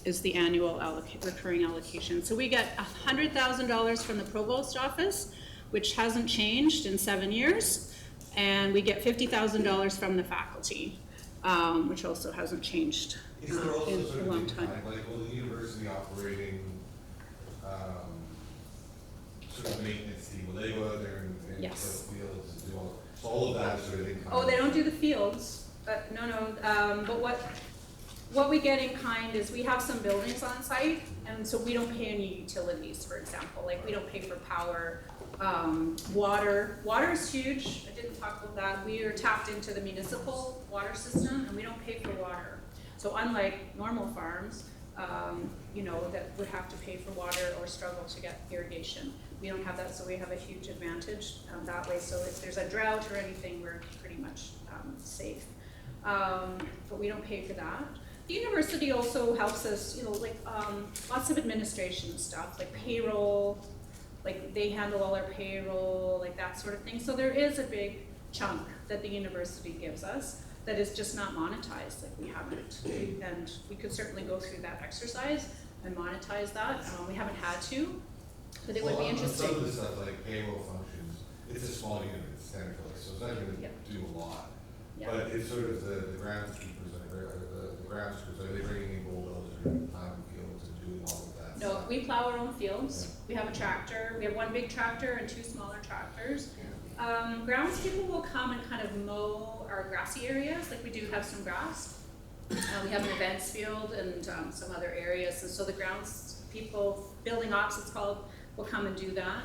Is the annual recurring allocation. So we get $100,000 from the provost office, which hasn't changed in 7 years, and we get $50,000 from the faculty, which also hasn't changed Is there also in sort a of long a time. like, will the university operating sort of maintenance team, will they go out there and Yes. fill fields and do all of that sort of income? Oh, they don't do the fields, but no. But what we get in kind is we have some buildings on site, and so we don't pay any utilities, for example. Like we don't pay for power, water. Water is huge. I didn't talk about that. We are tapped into the municipal water system, and we don't pay for water. So unlike normal farms, you know, that would have to pay for water or struggle to get irrigation. We don't have that, so we have a huge advantage that way. So if there's a drought or anything, we're pretty much safe. But we don't pay for that. The university also helps us, you know, like lots of administration stuff, like payroll, like they handle all our payroll, like that sort of thing. So there is a big chunk that the university gives us that is just not monetized, like we haven't. And we could certainly go through that exercise and monetize that. We haven't had to, but it would be interesting. Some of the stuff like payroll functions, it's a small unit, it's technically, so it's not gonna do a lot. Yeah. But it's sort of the groundskeepers, the groundskeepers, are they bringing in bulldozers and plowing fields and doing all of that? No, stuff? we plow our own fields. We have a tractor. We have one big tractor and 2 smaller tractors. Groundskeeper will come and kind of mow our grassy areas, like we do have some grass. We have an events field and some other areas, and so the grounds people, building ops it's called, will come and do that.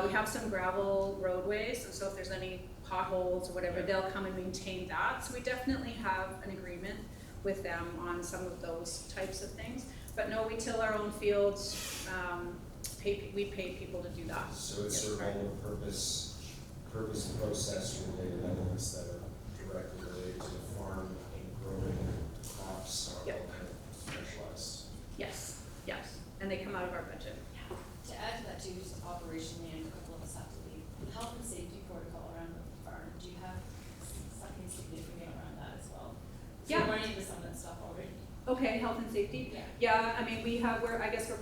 We have some gravel roadways, and so if there's any potholes or whatever, they'll come and maintain that. So we definitely have an agreement with them on some of those types of things. But no, we till our own fields, we pay people to do that. So it's sort of all the purpose process related elements that are directly related to the farm and growing crops are all kind of specialized. Yes, and they come out of our budget. To add to that too, just operationally, and a couple of us have to leave, health and safety protocol around the farm, do you have something significant around that as well? So Yeah. you're running into some of that stuff already. Okay, health and safety? Yeah. Yeah, I mean, we're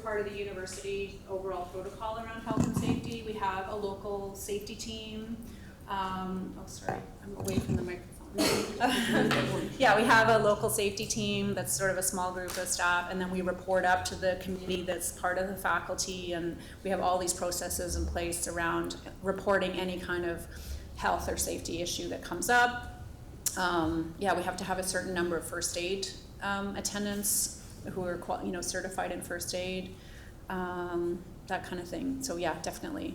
part of the university overall protocol around health and safety. safety, we have a local safety team. Oh, sorry, I'm away from the microphone. Yeah, we have a local safety team that's sort of a small group of staff, and then we report up to the committee that's part of the faculty, and we have all these processes in place around reporting any kind of health or safety issue that comes up. Yeah, we have to have a certain number of first aid attendants who are certified in first aid, that kind of thing. So yeah, definitely.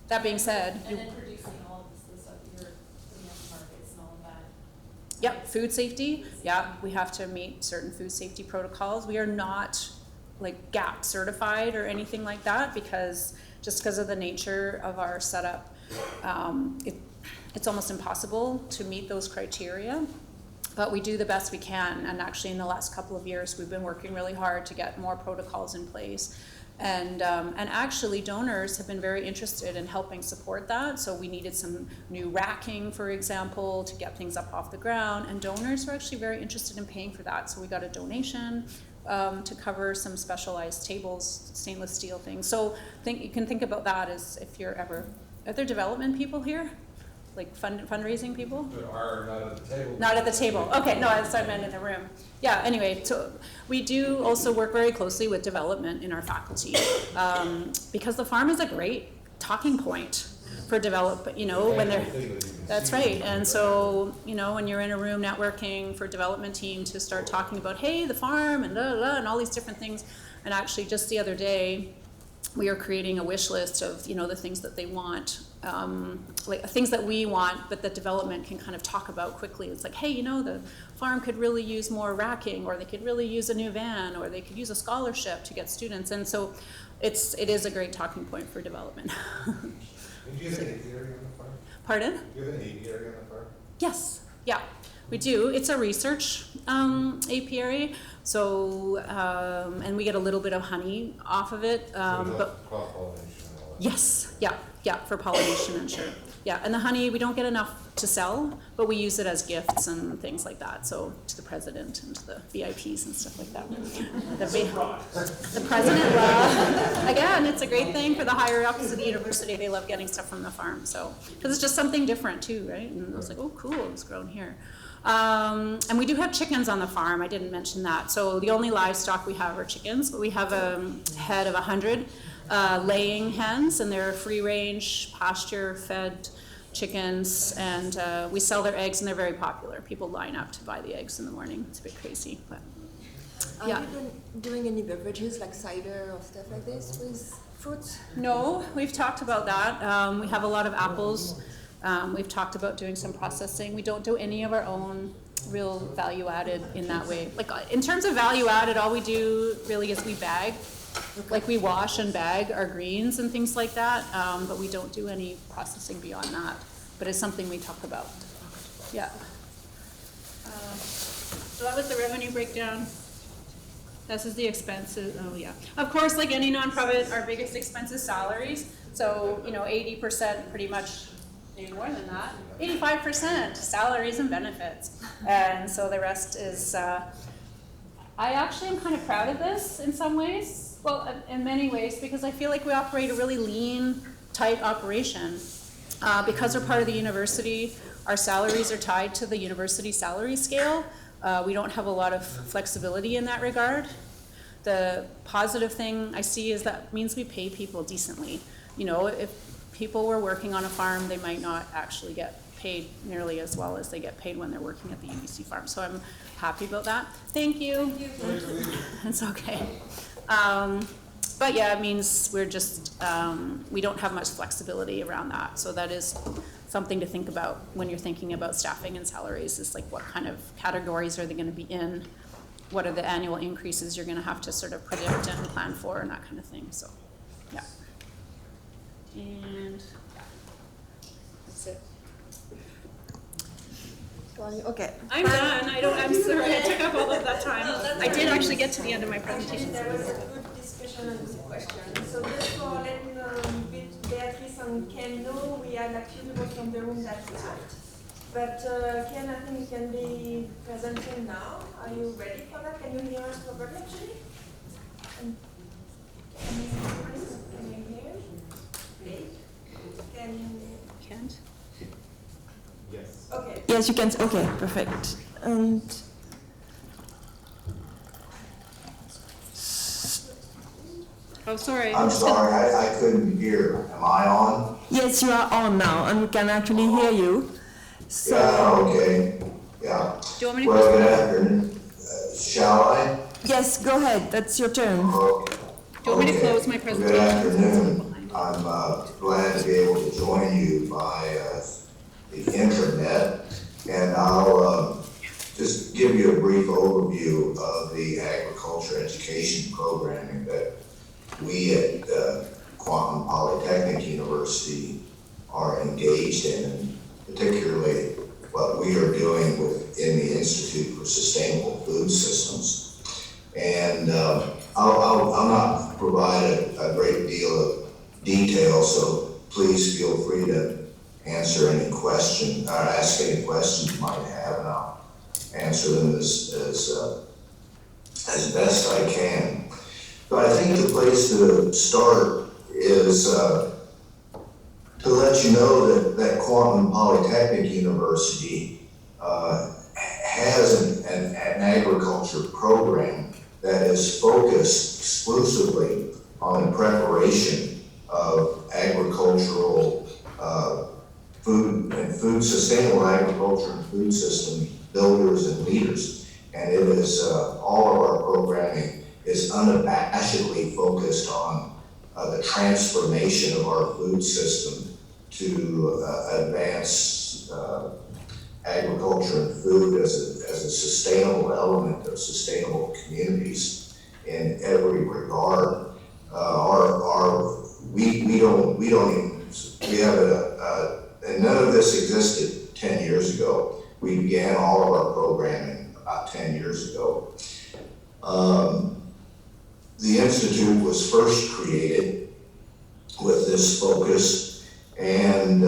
That being said, and then producing all of this stuff you're putting out the markets and all of that. yep, food safety. Yeah, we have to meet certain food safety protocols. We are not like GAP certified or anything like that because of the nature of our setup, it's almost impossible to meet those criteria. But we do the best we can, and actually in the last couple of years we've been working really hard to get more protocols in place. And actually donors have been very interested in helping support that. So we needed some new racking, for example, to get things up off the ground, and donors were actually very interested in paying for that. So we got a donation to cover some specialized tables, stainless steel things. So you can think about that as if you're ever, are there development people here? Like fundraising people? There are, not at the table. Not at the table. Okay, no, I meant in the room. Yeah, anyway, so we do also work very closely with development in our faculty because the farm is a great talking point for when they're, that's right. And so, when you're in a room networking for development team to start talking about, hey, the farm and and all these different things. And actually just the other day, we are creating a wish list of, the things that they want, like things that we want, but that development can kind of talk about quickly. It's like, hey, the farm could really use more racking, or they could really use a new van, or they could use a scholarship to get students. And so it is a great talking point for development. And do you have an apiary on the farm? Pardon? Do you have an apiary on the farm? Yes, yeah, we do. It's a research apiary, so and we get a little bit of honey off of it. But Cross-pollination and all that. yes, yeah, for pollination and sure. Yeah, and the honey we don't get enough to sell, but we use it as gifts and things like that. So to the president and to the VIPs and stuff like that. The president, well, again, it's a great thing for the higher ups of the university. They love getting stuff from the farm, so because it's just something different too, right? And I was like, oh, cool, it was grown here. And we do have chickens on the farm. I didn't mention that. So the only livestock we have are chickens, but we have a head of 100 laying hens, and they're free-range, pasture-fed chickens, and we sell their eggs, and they're very popular. People line up to buy the eggs in the morning. It's a bit crazy, but yeah. Are you doing any beverages like cider or stuff like this with fruits? No, we've talked about that. We have a lot of apples. We've talked about doing some processing. We don't do any of our own real value added in that way. Like in terms of value added, all we do really is we bag. Like we wash and bag our greens and things like that, but we don't do any processing beyond that. But it's something we talk about. Yeah. So that was the revenue breakdown. This is the expenses. Oh yeah. Of course, like any nonprofit, our biggest expense is salaries. So 80% pretty much. Maybe more than that, 85% salaries and benefits. And so the rest is, I actually am kind of proud of this in some ways, well, in many ways, because I feel like we operate a really lean, tight operation. Because we're part of the university, our salaries are tied to the university salary scale. We don't have a lot of flexibility in that regard. The positive thing I see is that means we pay people decently. If people were working on a farm, they might not actually get paid nearly as well as they get paid when they're working at the UBC farm. So I'm happy about that. Thank you. It's okay. But yeah, it means we're just, we don't have much flexibility around that. So that is something to think about when you're thinking about staffing and salaries, is like what kind of categories are they going to be in? What are the annual increases you're going to have to sort of predict and plan for and that kind of thing. So yeah. And that's it. Well, okay. I'm done. I'm sorry I took up all of that time. I did actually get to the end of my presentation. There was a good discussion and good question. So just for letting Beatrice and Ken know, we have like few people from the room that left. But Ken, I think can be presenting now. Are you ready for that? Can you hear us properly actually? Can you hear? Can you? Can't? Yes. Okay. Yes, you can, okay, perfect. And Oh, sorry. I'm just gonna- sorry, I couldn't hear. Am I on? yes, you are on now, and we can actually hear you. So, Yeah, okay, yeah. Do you want me to? Well, good afternoon. Shall I? yes, go ahead, that's your turn. Okay. Do you want me to Okay. close my Good presentation? afternoon. I'm glad to be able to join you by the internet, and I'll just give you a brief overview of the agriculture education programming that we at Quantum Polytechnic University are engaged in, and particularly what we are doing within the Institute for Sustainable Food Systems. And I'll not provide a great deal of detail, so please feel free to answer any question, or ask any questions you might have, and I'll answer them as best I can. But I think the place to start is to let you know that Quantum Polytechnic University has an agriculture program that is focused exclusively on the preparation of agricultural sustainable agriculture and food system builders and leaders. And it is, all of our programming is unabashedly focused on the transformation of our food system to advance agriculture and food as a sustainable element of sustainable communities in every regard. And none of this existed 10 years ago. We began all of our programming about 10 years ago. The Institute was first created with this focus, and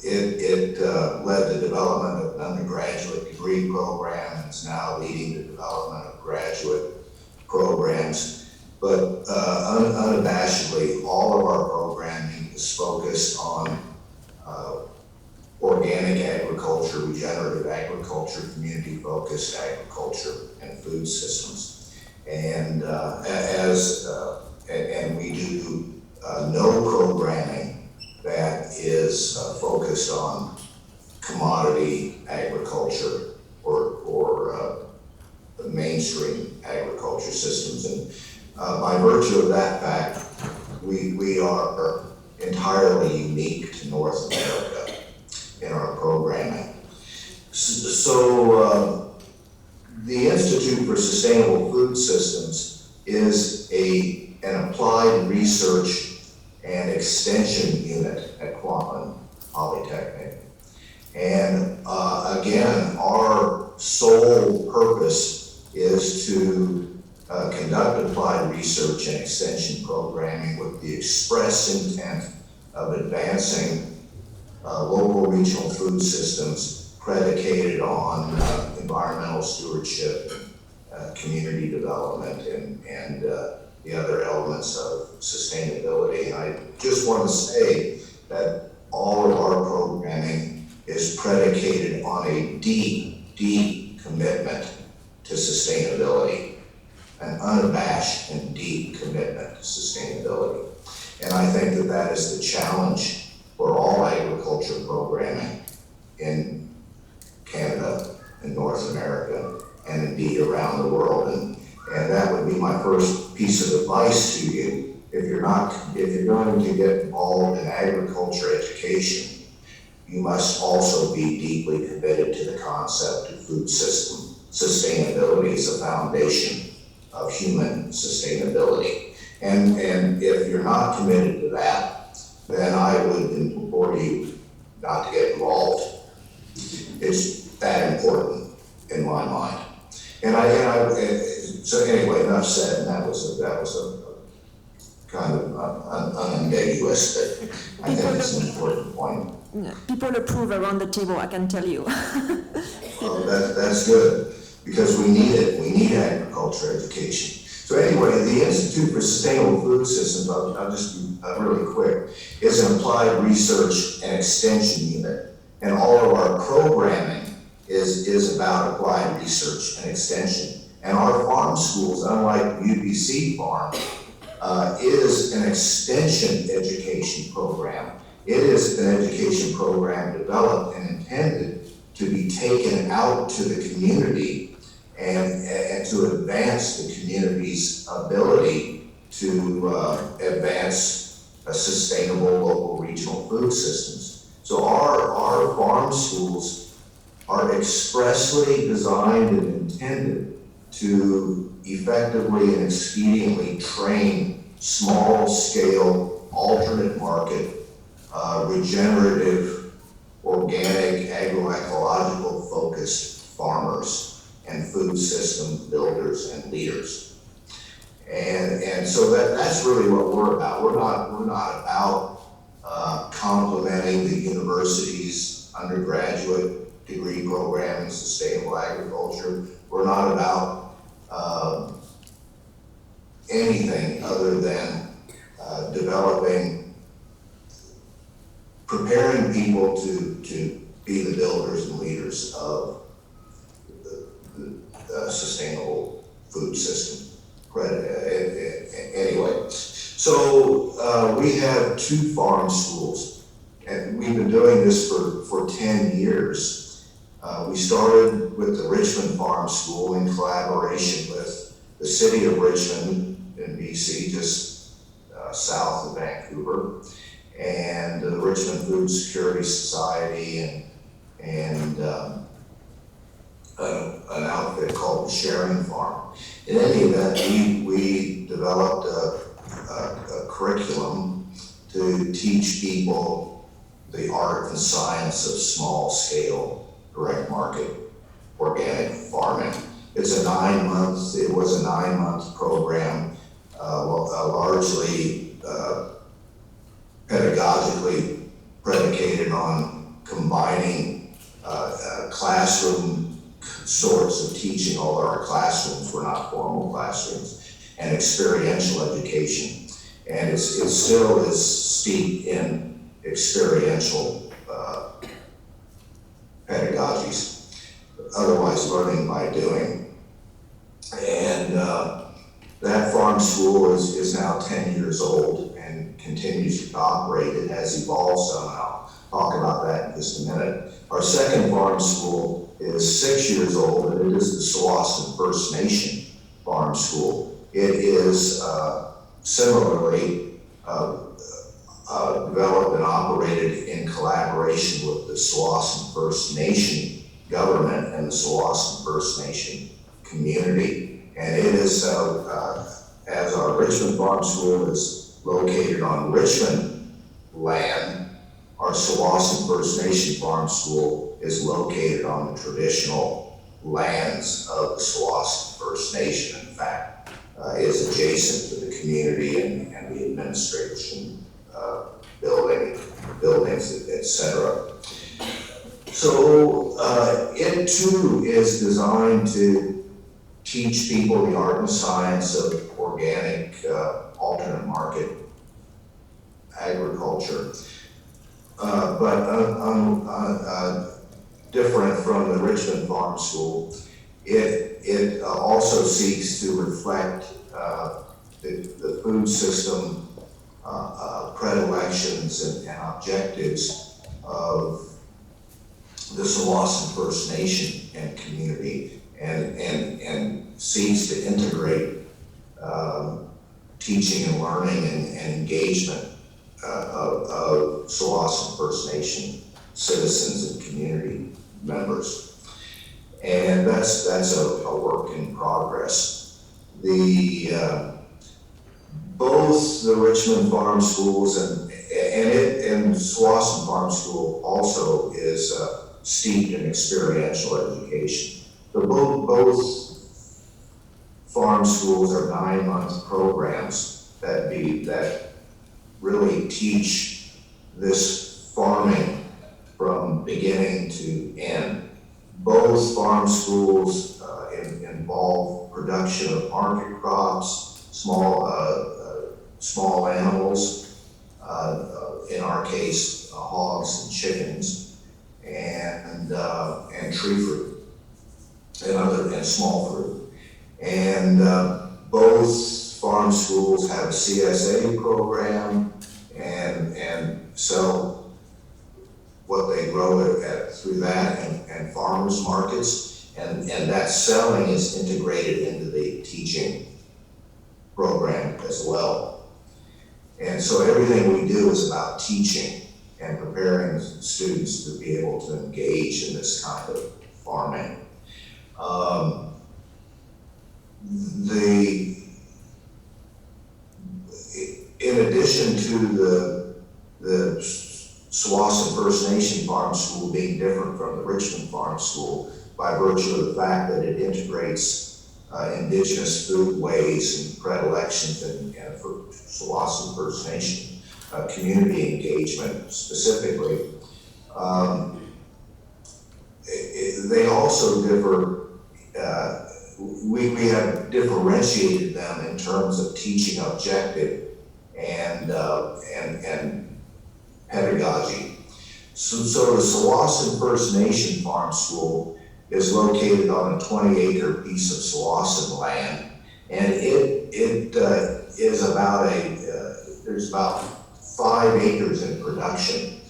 it led the development of an undergraduate degree program. It's now leading the development of graduate programs. But unabashedly, all of our programming is focused on organic agriculture, regenerative agriculture, community-focused agriculture, and food systems. And and we do no programming that is focused on commodity agriculture or mainstream agriculture systems. And by virtue of that fact, we are entirely unique to North America in our programming. So the Institute for Sustainable Food Systems is an applied research and extension unit at Quantum Polytechnic. And again, our sole purpose is to conduct applied research and extension programming with the express intent of advancing local regional food systems predicated on environmental stewardship, community development, and the other elements of sustainability. And I just want to say that all of our programming is predicated on a deep, deep commitment to sustainability, an unabashed and deep commitment to sustainability. And I think that that is the challenge for all agriculture programming in Canada and North America, and indeed around the world. And that would be my first piece of advice to you. If you're going to get involved in agriculture education, you must also be deeply committed to the concept of food system sustainability as a foundation of human sustainability. And if you're not committed to that, then I would implore you not to get involved. It's that important in my mind. So anyway, enough said. And that was a kind of unambiguous, but I think it's an important point. People approve around the table, I can tell you. That's good, because we need it. We need agriculture education. So anyway, the Institute for Sustainable Food Systems, I'll just be really quick, is an applied research and extension unit. And all of our programming is about applied research and extension. And our farm schools, unlike UBC Farm, is an extension education program. It is an education program developed and intended to be taken out to the community and to advance the community's ability to advance a sustainable local regional food systems. So our farm schools are expressly designed and intended to effectively and expediently train small-scale, alternate market, regenerative, organic, agroecological focused farmers and food system builders and leaders. And so that's really what we're about. We're not about complementing the university's undergraduate degree program in sustainable agriculture. We're not about anything other than preparing people to be the builders and leaders of the sustainable food system. Anyway, so we have 2 farm schools, and we've been doing this for 10 years. We started with the Richmond Farm School in collaboration with the city of Richmond in BC, just south of Vancouver, and the Richmond Food Security Society and an outfit called the Sharing Farm. In any event, we developed a curriculum to teach people the art and science of small-scale, direct market, organic farming. It was a 9-month program, largely pedagogically predicated on combining classroom sorts of teaching. All our classrooms were not formal classrooms, and experiential education. And it still is steeped in experiential pedagogies, otherwise learning by doing. And that farm school is now 10 years old and continues to operate. It has evolved some, and I'll talk about that in just a minute. Our second farm school is 6 years old, and it is the Tsawwassen First Nation Farm School. It is similarly developed and operated in collaboration with the Tsawwassen First Nation government and the Tsawwassen First Nation community. And it is, as our Richmond Farm School is located on Richmond land, our Tsawwassen First Nation Farm School is located on the traditional lands of the Tsawwassen First Nation. In fact, is adjacent to the community and the administration buildings, etc. So it too is designed to teach people the art and science of organic, alternate market agriculture. But different from the Richmond Farm School, it also seeks to reflect the food system predilections and objectives of the Tsawwassen First Nation and community, and seeks to integrate teaching and learning and engagement of Tsawwassen First Nation citizens and community members. And that's a work in progress. Both the Richmond Farm Schools and Tsawwassen Farm School also is steeped in experiential education. So both farm schools are 9-month programs that really teach this farming from beginning to end. Both farm schools involve production of market crops, small animals, in our case, hogs and chickens, and tree fruit, and small fruit. And both farm schools have a CSA program and sell what they grow through that and farmers markets, and that selling is integrated into the teaching program as well. And so everything we do is about teaching and preparing students to be able to engage in this kind of farming. In addition to the Sewassen First Nation Farm School being different from the Richmond Farm School by virtue of the fact that it integrates indigenous foodways and predilections and for Sewassen First Nation community engagement specifically, they also differ. We have differentiated them in terms of teaching objective and pedagogy. So the Sewassen First Nation Farm School is located on a 20-acre piece of Sewassen land, and it is about there's about 5 acres in production,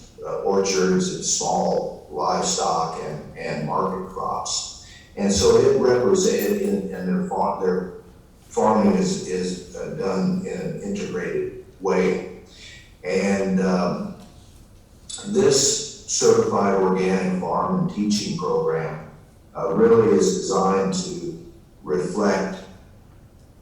orchards and small livestock and market crops. And so it represents, and their farming is done in an integrated way. And this certified organic farm and teaching program really is designed to reflect,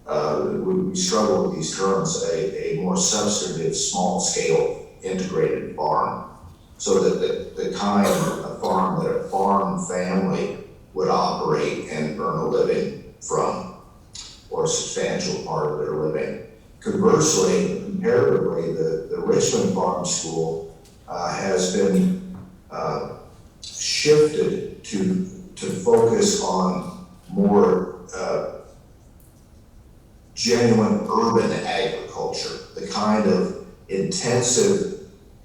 we struggle with these terms, a more substantive, small-scale integrated farm, so that the kind of farm that a farm family would operate and earn a living from, or a substantial part of their living. Conversely, comparatively, the Richmond Farm School has been shifted to focus on more genuine urban agriculture, the kind of intensive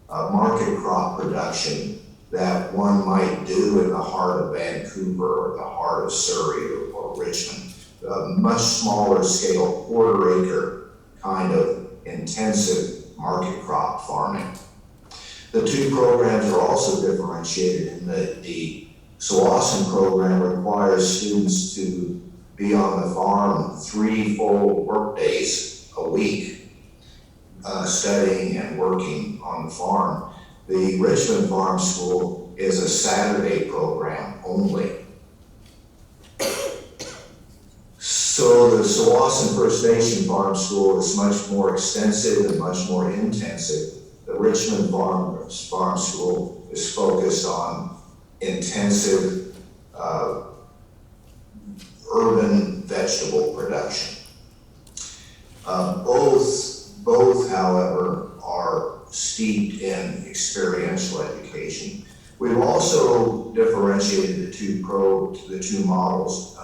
market crop production that one might do in the heart of Vancouver or the heart of Surrey or Richmond. Much smaller scale, quarter-acre kind of intensive market crop farming. The two programs are also differentiated in that the Sewassen program requires students to be on the farm 3 full work days a week, studying and working on the farm. The Richmond Farm School is a Saturday program only. So the Sewassen First Nation Farm School is much more extensive and much more intensive. The Richmond Farm School is focused on intensive urban vegetable production. Both, however, are steeped in experiential education. We've also differentiated the two models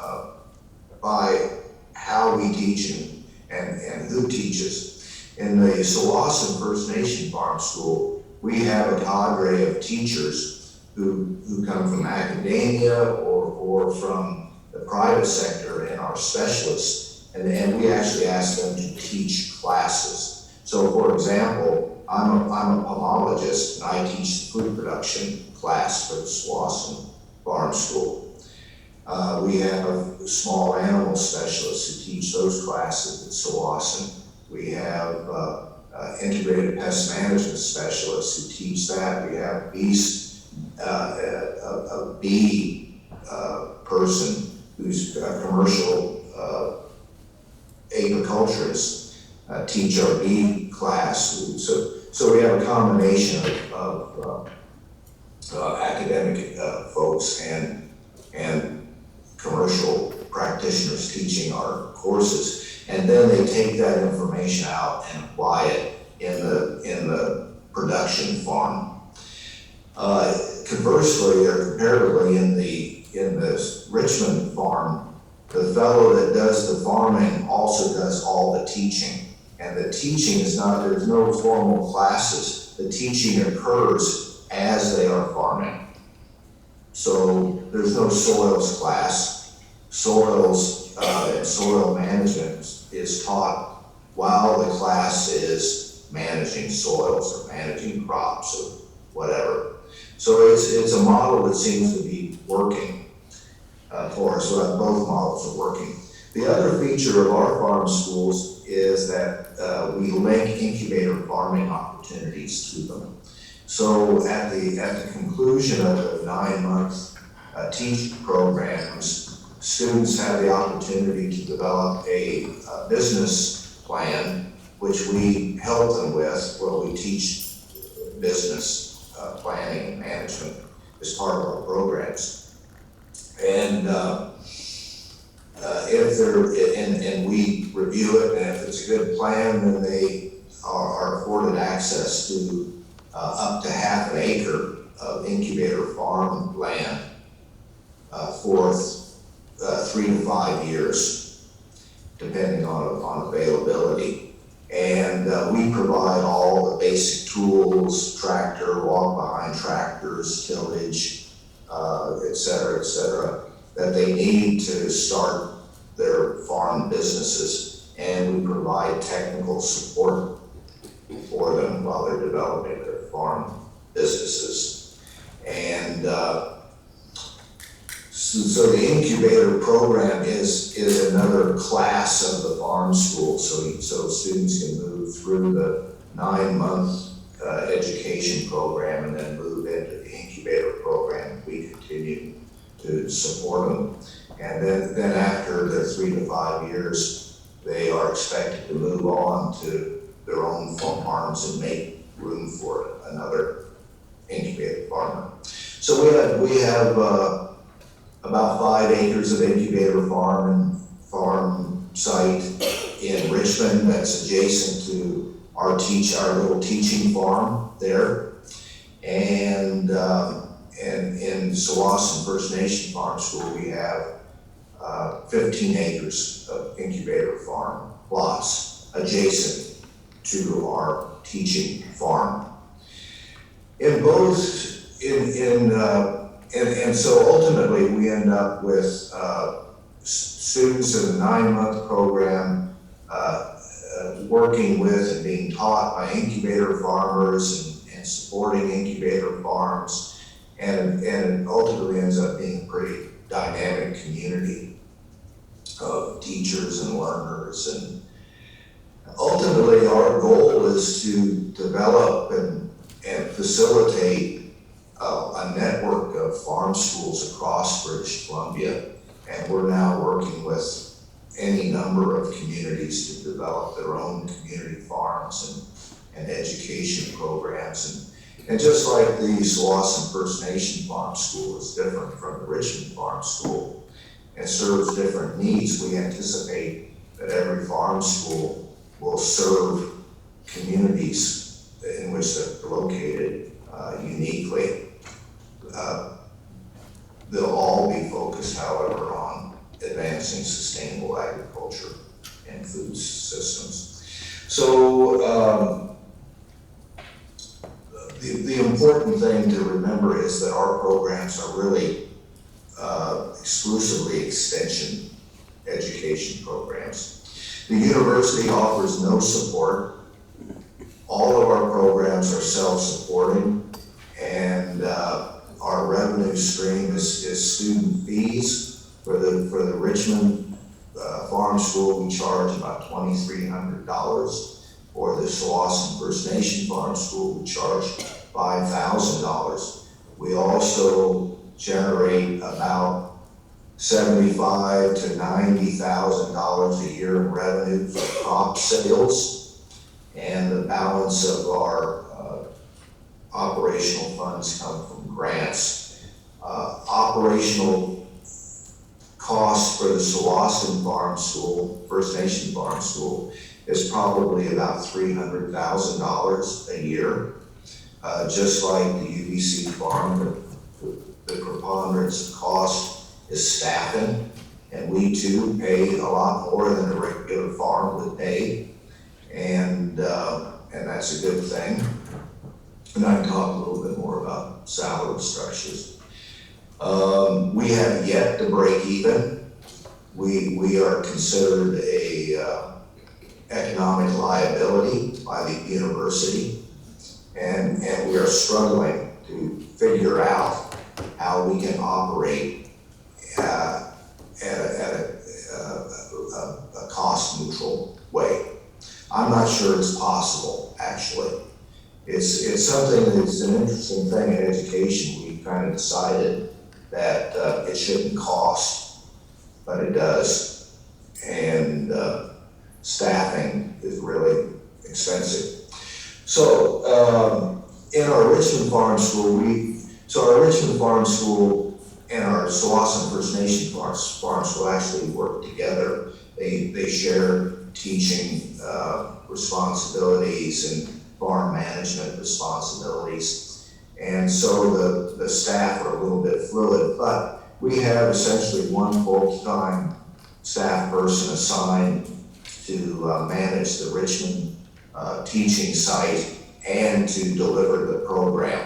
by how we teach and who teaches. In the Sewassen First Nation Farm School, we have a cadre of teachers who come from academia or from the private sector and are specialists, and we actually ask them to teach classes. So, for example, I'm a pomologist, and I teach the food production class for the Sewassen Farm School. We have small animal specialists who teach those classes at Sewassen. We have integrated pest management specialists who teach that. We have a bee person who's a commercial apiculturist teach our bee class. So we have a combination of academic folks and commercial practitioners teaching our courses, and then they take that information out and apply it in the production farm. Conversely, or comparatively, in the Richmond farm The fellow that does the farming also does all the teaching. And the teaching is not, there's no formal classes. The teaching occurs as they are farming. So there's no soils class. Soils and soil management is taught while the class is managing soils or managing crops or whatever. So it's a model that seems to be working for us. So both models are working. The other feature of our farm schools is that we link incubator farming opportunities to them. So at the conclusion of the 9-month teaching programs, students have the opportunity to develop a business plan, which we help them with, where we teach business planning and management as part of our programs. And if and we review it, and if it's a good plan, then they are afforded access to up to half an acre of incubator farm land for 3 to 5 years, depending on availability. And we provide all the basic tools, tractor, walk-behind tractors, tillage, et cetera, that they need to start their farm businesses. And we provide technical support for them while they're developing their farm businesses. And so the incubator program is another class of the farm school, so students can move through the 9-month education program and then move into the incubator program. We continue to support them. And then after the 3 to 5 years, they are expected to move on to their own farms and make room for another incubator farmer. So we have about 5 acres of incubator farm site in Richmond that's adjacent to our little teaching farm there. And in Tsawwassen First Nation Farm School, we have 15 acres of incubator farm plots adjacent to our teaching farm. In both, and so ultimately we end up with students in the 9-month program working with and being taught by incubator farmers and supporting incubator farms, and it ultimately ends up being a pretty dynamic community of teachers and learners. And ultimately our goal is to develop and facilitate a network of farm schools across British Columbia, and we're now working with any number of communities to develop their own community farms and education programs. And just like the Tsawwassen First Nation Farm School is different from the Richmond Farm School and serves different needs, we anticipate that every farm school will serve communities in which they're located uniquely. They'll all be focused, however, on advancing sustainable agriculture and food systems. So the important thing to remember is that our programs are really exclusively extension education programs. The university offers no support. All of our programs are self-supporting, and our revenue stream is student fees. For the Richmond Farm School, we charge about $2,300. For the Tsawwassen First Nation Farm School, we charge $5,000. We also generate about $75,000 to $90,000 a year in revenue for crop sales, and the balance of our operational funds come from grants. Operational cost for the Tsawwassen Farm School, First Nation Farm School, is probably about $300,000 a year. Just like the UBC farm, the preponderance of cost is staffing, and we too pay a lot more than a regular farm would pay, and that's a good thing. And I can talk a little bit more about salary structures. We have yet to break even. We are considered a economic liability by the university, and we are struggling to figure out how we can operate at a cost-neutral way. I'm not sure it's possible, actually. It's something that's an interesting thing in education. We kind of decided that it shouldn't cost, but it does. And staffing is really expensive. So in our Richmond Farm School, our Richmond Farm School and our Slauson First Nation Farm School actually work together. They share teaching responsibilities and farm management responsibilities. And so the staff are a little bit fluid, but we have essentially one full-time staff person assigned to manage the Richmond teaching site and to deliver the program.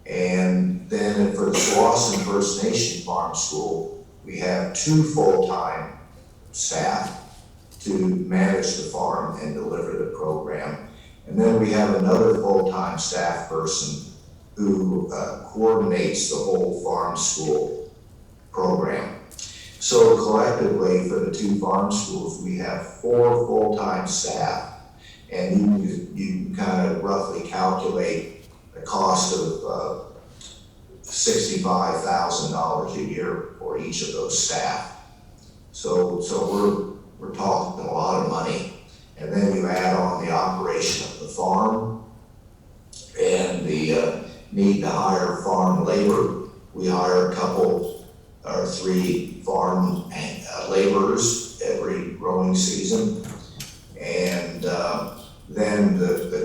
And then for the Slauson First Nation Farm School, we have 2 full-time staff to manage the farm and deliver the program. And then we have another full-time staff person who coordinates the whole farm school program. So collectively for the 2 farm schools, we have 4 full-time staff, and you can kind of roughly calculate the cost of $65,000 a year for each of those staff. So we're talking a lot of money. And then you add on the operation of the farm and the need to hire farm labor. We hire a couple or 3 farm laborers every growing season. And then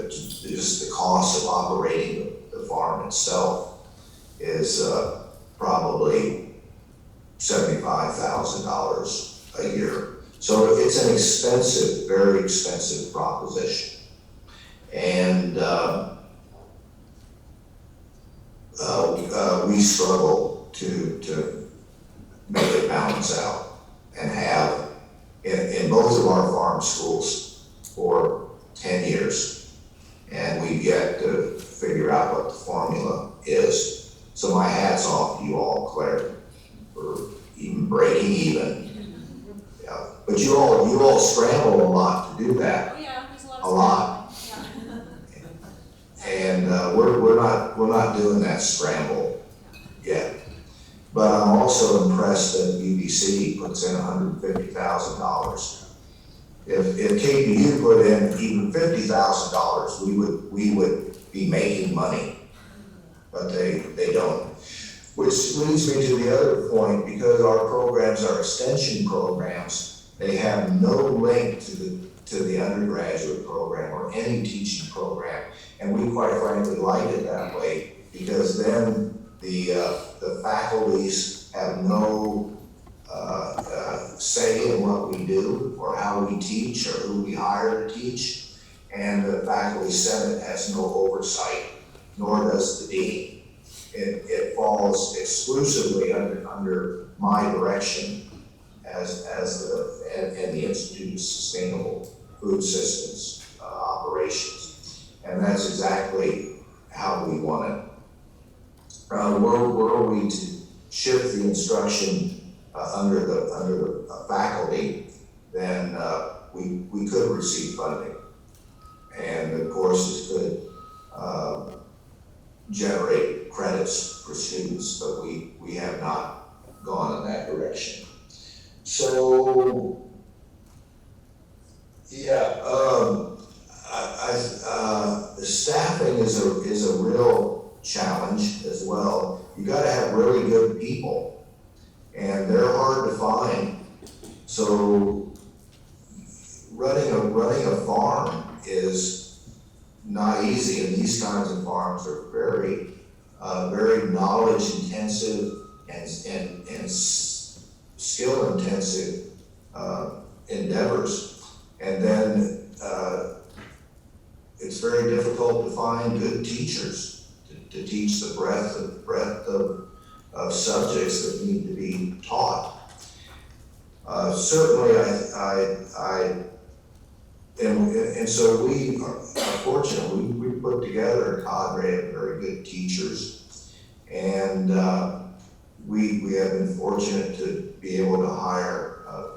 just the cost of operating the farm itself is probably $75,000 a year. So it's an expensive, very expensive proposition. And we struggle to make it balance out and have, in both of our farm schools for 10 years, and we've yet to figure out what the formula is. So my hat's off to you all, Claire, for even breaking even. Yeah. But you all scramble a lot to do that. Oh yeah, there's a lot. Yeah. And we're not doing that scramble yet. But I'm also impressed that UBC puts in $150,000. If KPU put in even $50,000, we would be making money, but they don't. Which leads me to the other point, because our programs are extension programs, they have no link to the undergraduate program or any teaching program, and we quite frankly like it that way, because then the faculties have no say in what we do or how we teach or who we hire to teach, and the faculty senate has no oversight, nor does the dean. It falls exclusively under my direction as the Institute of Sustainable Food Systems operations, and that's exactly how we want it. Were we to shift the instruction under the faculty, then we could receive funding, and the courses could generate credits for students, but we have not gone in that direction. So yeah, the staffing is a real challenge as well. You got to have really good people, and they're hard to find. So running a farm is not easy, and these kinds of farms are very knowledge intensive and skill-intensive endeavors. And then it's very difficult to find good teachers to teach the breadth of subjects that need to be taught. Certainly, and so we are fortunate. We put together a cadre of very good teachers, and we have been fortunate to be able to hire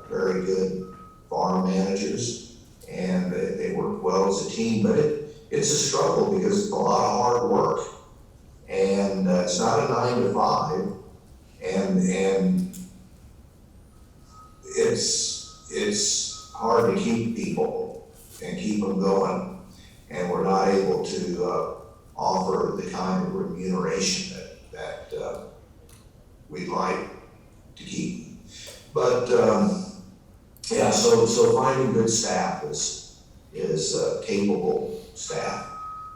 very good farm managers, and they work well as a team. But it's a struggle because it's a lot of hard work, and it's not a 9 to 5, and it's hard to keep people and keep them going, and we're not able to offer the kind of remuneration that we'd like to keep. But yeah, so finding good staff is capable staff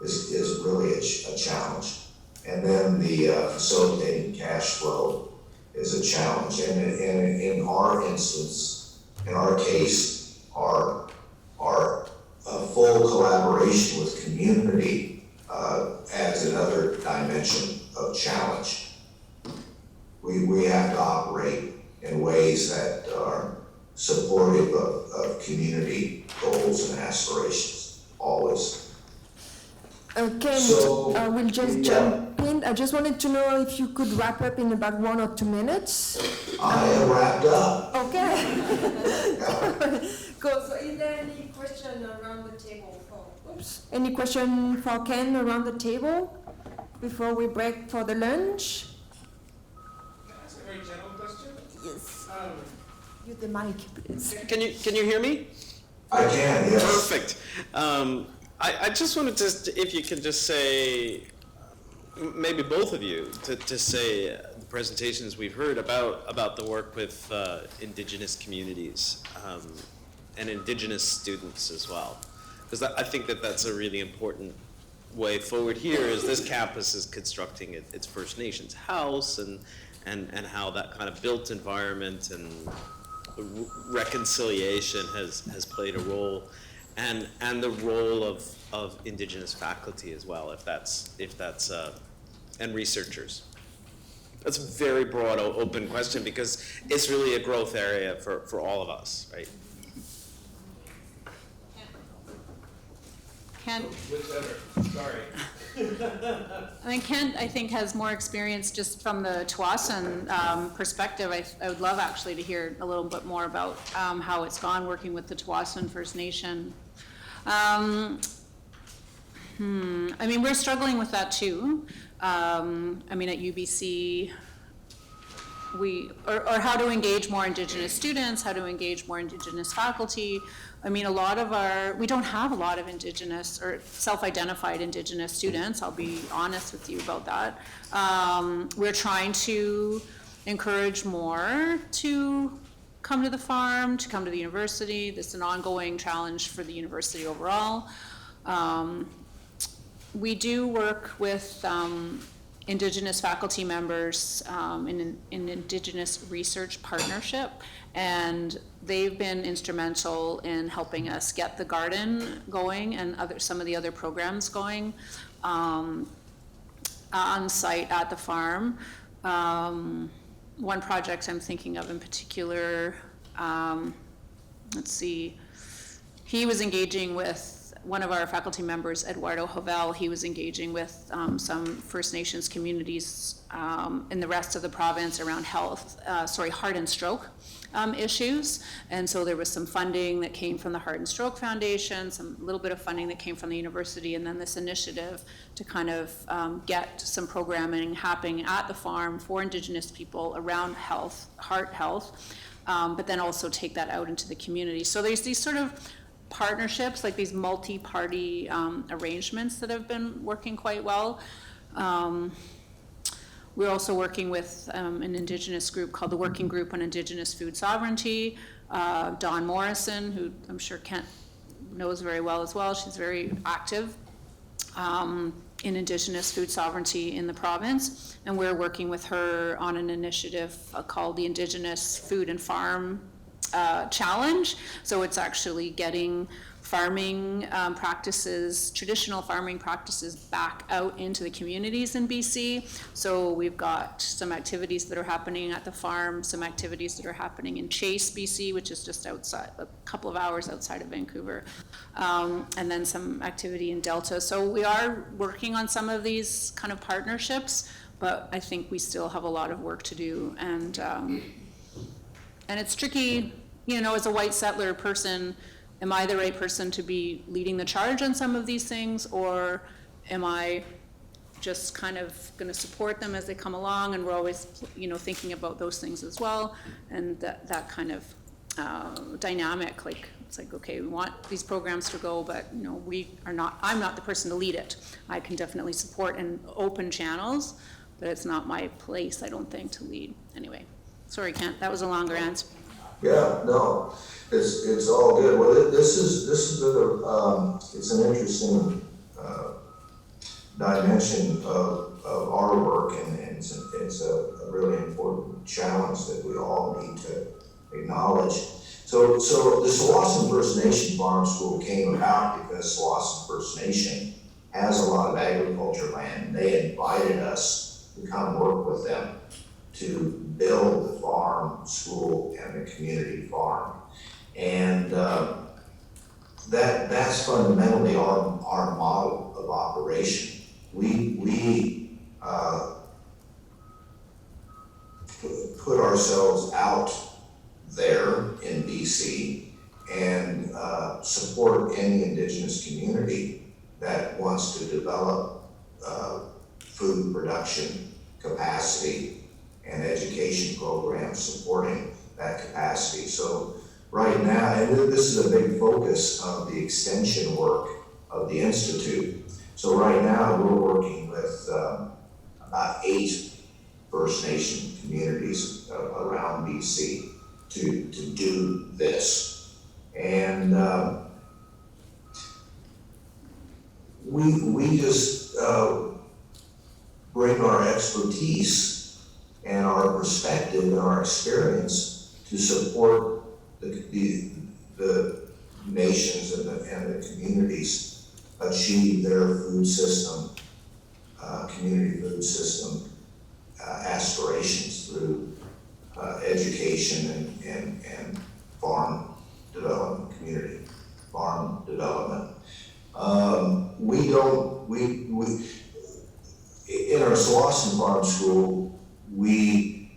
is really a challenge, and then the facilitating cash flow is a challenge. And in our instance, in our case, our full collaboration with community adds another dimension of challenge. We have to operate in ways that are supportive of community goals and aspirations, always. Ken, So, I will just jump in. I just wanted to know if you could wrap up in about 1 or 2 minutes. I am wrapped up. Okay. Cool. So is there any question around the table? Any question for Ken around the table before we break for the lunch? Can I ask a very general question? Yes. Use the mic, please. Can you hear me? I can, yes. Perfect. I just wanted to, if you could just say, maybe both of you, to say the presentations we've heard about the work with indigenous communities and indigenous students as well. Because I think that's a really important way forward here, is this campus is constructing its First Nations house, and how that kind of built environment and reconciliation has played a role, and the role of indigenous faculty as well, if that's and researchers. That's a very broad, open question, because it's really a growth area for all of us, right? Ken, Whichever, sorry. I mean, Ken, I think, has more experience just from the Tawasan perspective. I would love actually to hear a little bit more about how it's gone working with the Tawasan First Nation. I mean, we're struggling with that too. I mean, at UBC, or how to engage more Indigenous students, how to engage more Indigenous faculty. I mean, we don't have a lot of Indigenous or self-identified Indigenous students, I'll be honest with you about that. We're trying to encourage more to come to the farm, to come to the university. This is an ongoing challenge for the university overall. We do work with Indigenous faculty members in an Indigenous research partnership, and they've been instrumental in helping us get the garden going and some of the other programs going on site at the farm. One project I'm thinking of in particular, let's see, he was engaging with one of our faculty members, Eduardo Havel. He was engaging with some First Nations communities in the rest of the province around heart and stroke issues. And so there was some funding that came from the Heart and Stroke Foundation, some little bit of funding that came from the university, and then this initiative to kind of get some programming happening at the farm for Indigenous people around health, heart health, but then also take that out into the community. So there's these sort of partnerships, like these multi-party arrangements that have been working quite well. We're also working with an Indigenous group called the Working Group on Indigenous Food Sovereignty. Dawn Morrison, who I'm sure Kent knows very well as well, she's very active. in Indigenous food sovereignty in the province, and we're working with her on an initiative called the Indigenous Food and Farm Challenge. So it's actually getting farming practices, traditional farming practices back out into the communities in BC. So we've got some activities that are happening at the farm, some activities that are happening in Chase, BC, which is just outside, a couple of hours outside of Vancouver, and then some activity in Delta. So we are working on some of these kind of partnerships, but I think we still have a lot of work to do. And it's tricky, you know, as a white settler person, am I the right person to be leading the charge on some of these things, or am I just kind of going to support them as they come along? And we're always, you know, thinking about those things as well, and that kind of dynamic. Like, it's like, okay, we want these programs to go, but you know, I'm not the person to lead it. I can definitely support and open channels, but it's not my place, I don't think, to lead. Anyway, sorry, Kent, that was a longer answer. Yeah, no, it's all good. Well, this is it's an interesting dimension of our work, and it's a really important challenge that we all need to acknowledge. So the Tsawwassen First Nation Farm School came about because Tsawwassen First Nation has a lot of agriculture land. They invited us to come work with them to build the farm school and the community farm. And that's fundamentally our model of operation. We put ourselves out there in BC and support any Indigenous community that wants to develop food production capacity and education programs supporting that capacity. So right now, and this is a big focus of the extension work of the Institute. So right now we're working with about 8 First Nation communities around BC to do this. And we just bring our expertise and our perspective and our experience to support the nations and the communities achieve their food system, community food system aspirations through education and farm development, community farm development. In our Tsawwassen Farm School, we,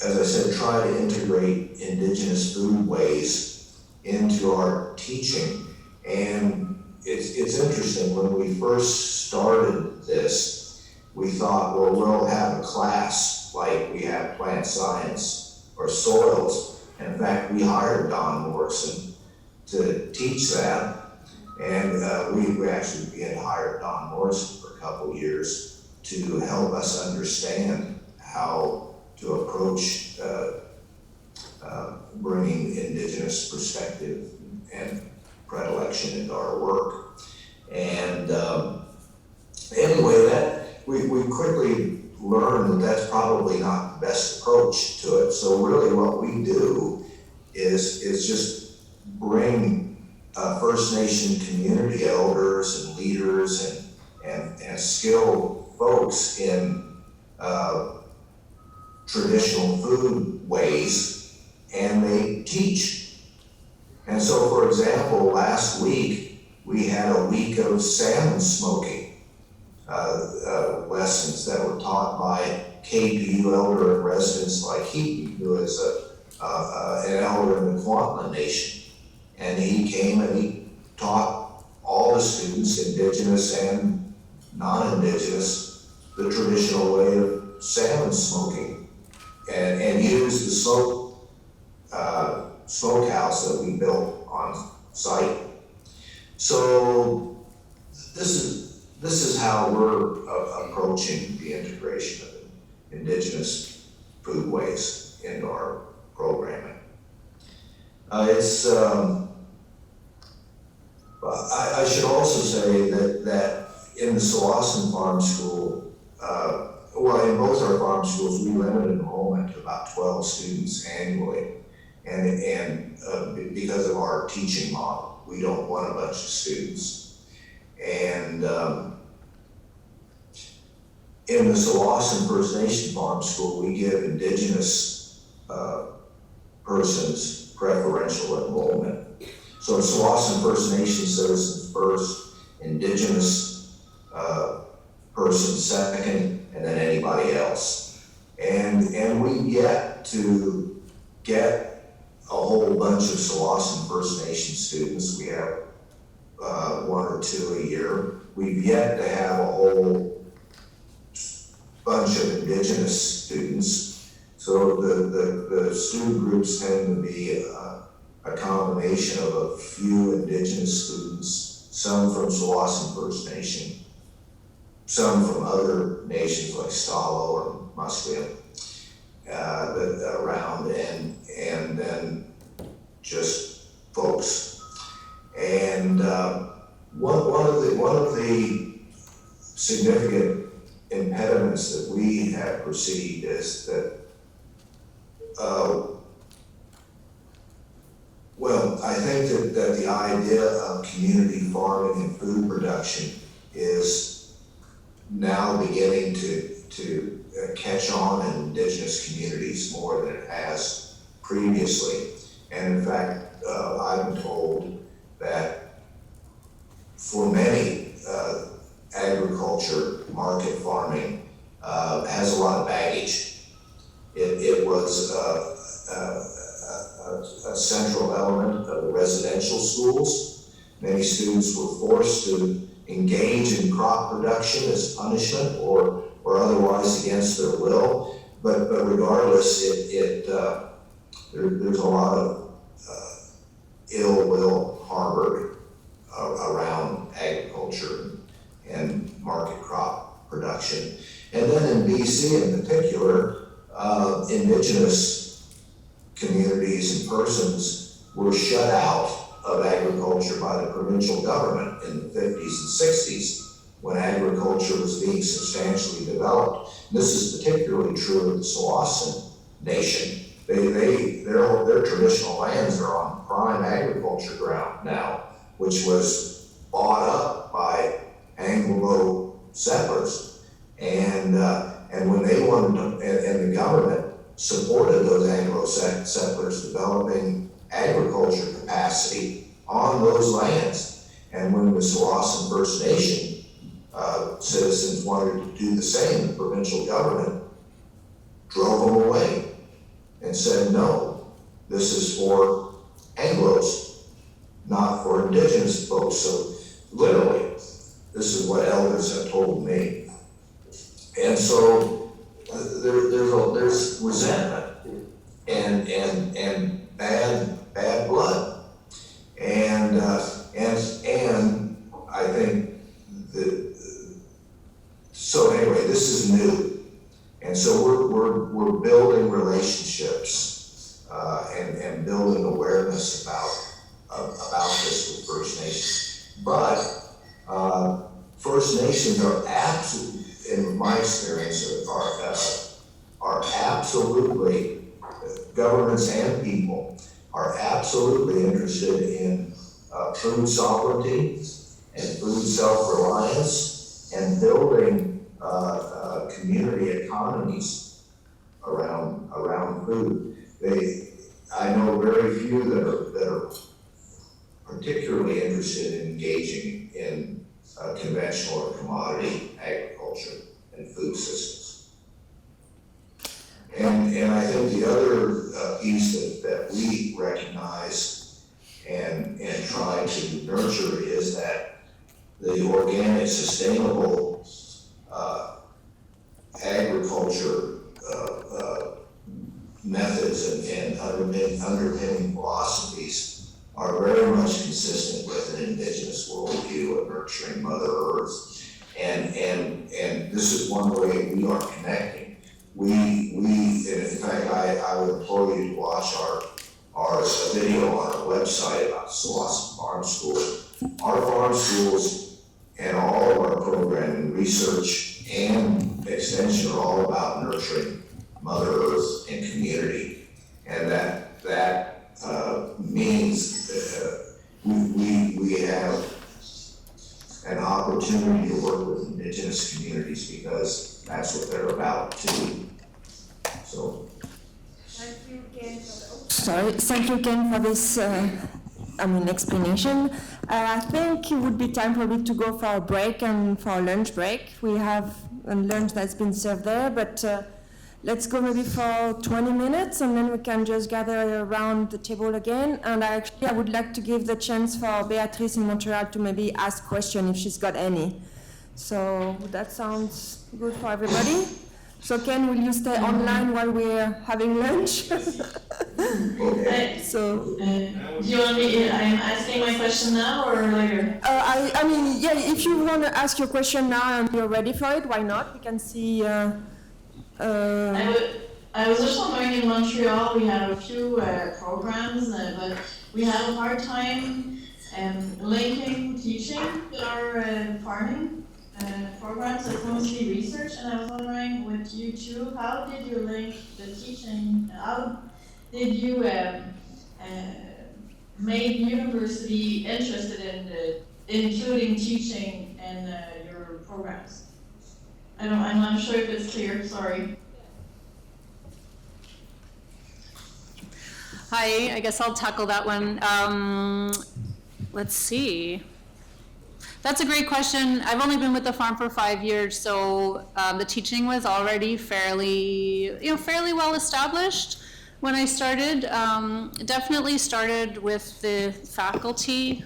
as I said, try to integrate Indigenous foodways into our teaching. And it's interesting, when we first started this, we thought, well, we'll have a class like we have plant science or soils. And in fact, we hired Don Morrison to teach that. And we actually had hired Don Morrison for a couple of years to help us understand how to approach bringing Indigenous perspective and predilection into our work. And anyway, we quickly learned that that's probably not the best approach to it. So really what we do is just bring First Nation community elders and leaders and skilled folks in traditional food ways, and they teach. And so, for example, last week we had a week of salmon smoking lessons that were taught by KPU elder in residence like Heaton, who is an elder in the Kwantlen Nation. And he came and he taught all the students, Indigenous and non-Indigenous, the traditional way of salmon smoking, and used the smokehouse that we built on site. So this is how we're approaching the integration of Indigenous foodways into our programming. I should also say that in the Slauson Farm School, well, in both our farm schools, we limit enrollment to about 12 students annually. And because of our teaching model, we don't want a bunch of students. And in the Slauson First Nation Farm School, we give Indigenous persons preferential enrollment. So Slauson First Nation citizens first, Indigenous persons second, and then anybody else. And we get to get a whole bunch of Slauson First Nation students. We have 1 or 2 a year. We've yet to have a whole bunch of Indigenous students. So the student groups tend to be a combination of a few Indigenous students, some from Slauson First Nation, some from other nations like Stalo or Musqueam, around, and then just folks. And one of the significant impediments that we have perceived is that, well, I think that the idea of community farming and food production is now beginning to catch on in Indigenous communities more than it has previously. And in fact, I'm told that for many, agriculture, market farming has a lot of baggage. It was a central element of the residential schools. Many students were forced to engage in crop production as punishment or otherwise against their will. But regardless, there's a lot of ill will harbored around agriculture and market crop production. And then in BC in particular, Indigenous communities and persons were shut out of agriculture by the provincial government in the 50s and 60s when agriculture was being substantially developed. And this is particularly true of the Slauson Nation. Their traditional lands are on prime agriculture ground now, which was bought up by Anglo settlers. And when they wanted to, and the government supported those Anglo settlers developing agriculture capacity on those lands. And when the Slauson First Nation citizens wanted to do the same, the provincial government drove them away and said, no, this is for Anglos, not for Indigenous folks. So literally, this is what elders have told me. And so there's resentment and bad blood. And I think so anyway, this is new. And so we're building relationships and building awareness about this with First Nations. But First Nations are absolutely, in my experience, are absolutely, governments and people are absolutely interested in food sovereignty and food self-reliance and building community economies around food. I know very few that are particularly interested in engaging in conventional or commodity agriculture and food systems. And I think the other piece that we recognize and try to nurture is that the organic, sustainable agriculture methods and underpinning philosophies are very much consistent with an Indigenous worldview of nurturing Mother Earth. And this is one way we are connecting. In fact, I would implore you to watch our video on our website about Slauson Farm School. Our farm schools and all of our programs research and extension are all about nurturing Mother Earth and community. And that means we have an opportunity to work with indigenous communities because that's what they're about too. So. Thank you again for this explanation. I think it would be time probably to go for a break and for a lunch break. We have a lunch that's been served there, but let's go maybe for 20 minutes and then we can just gather around the table again. And I would like to give the chance for Beatrice in Montreal to maybe ask questions if she's got any. So that sounds good for everybody. So Ken, will you stay online while we're having lunch? Do you want me, I'm asking my question now or later? If you want to ask your question now and you're ready for it, why not? We can see. I was just wondering, in Montreal, we have a few programs, but we have a hard time linking teaching with our farming programs. It's mostly research, and I was wondering with you too, how did you link the teaching? How did you make university interested in including teaching in your programs? I'm not sure if it's clear. Sorry. Hi, I guess I'll tackle that one. Let's see. That's a great question. I've only been with the farm for 5 years, so the teaching was already fairly well established when I started. Definitely started with the faculty,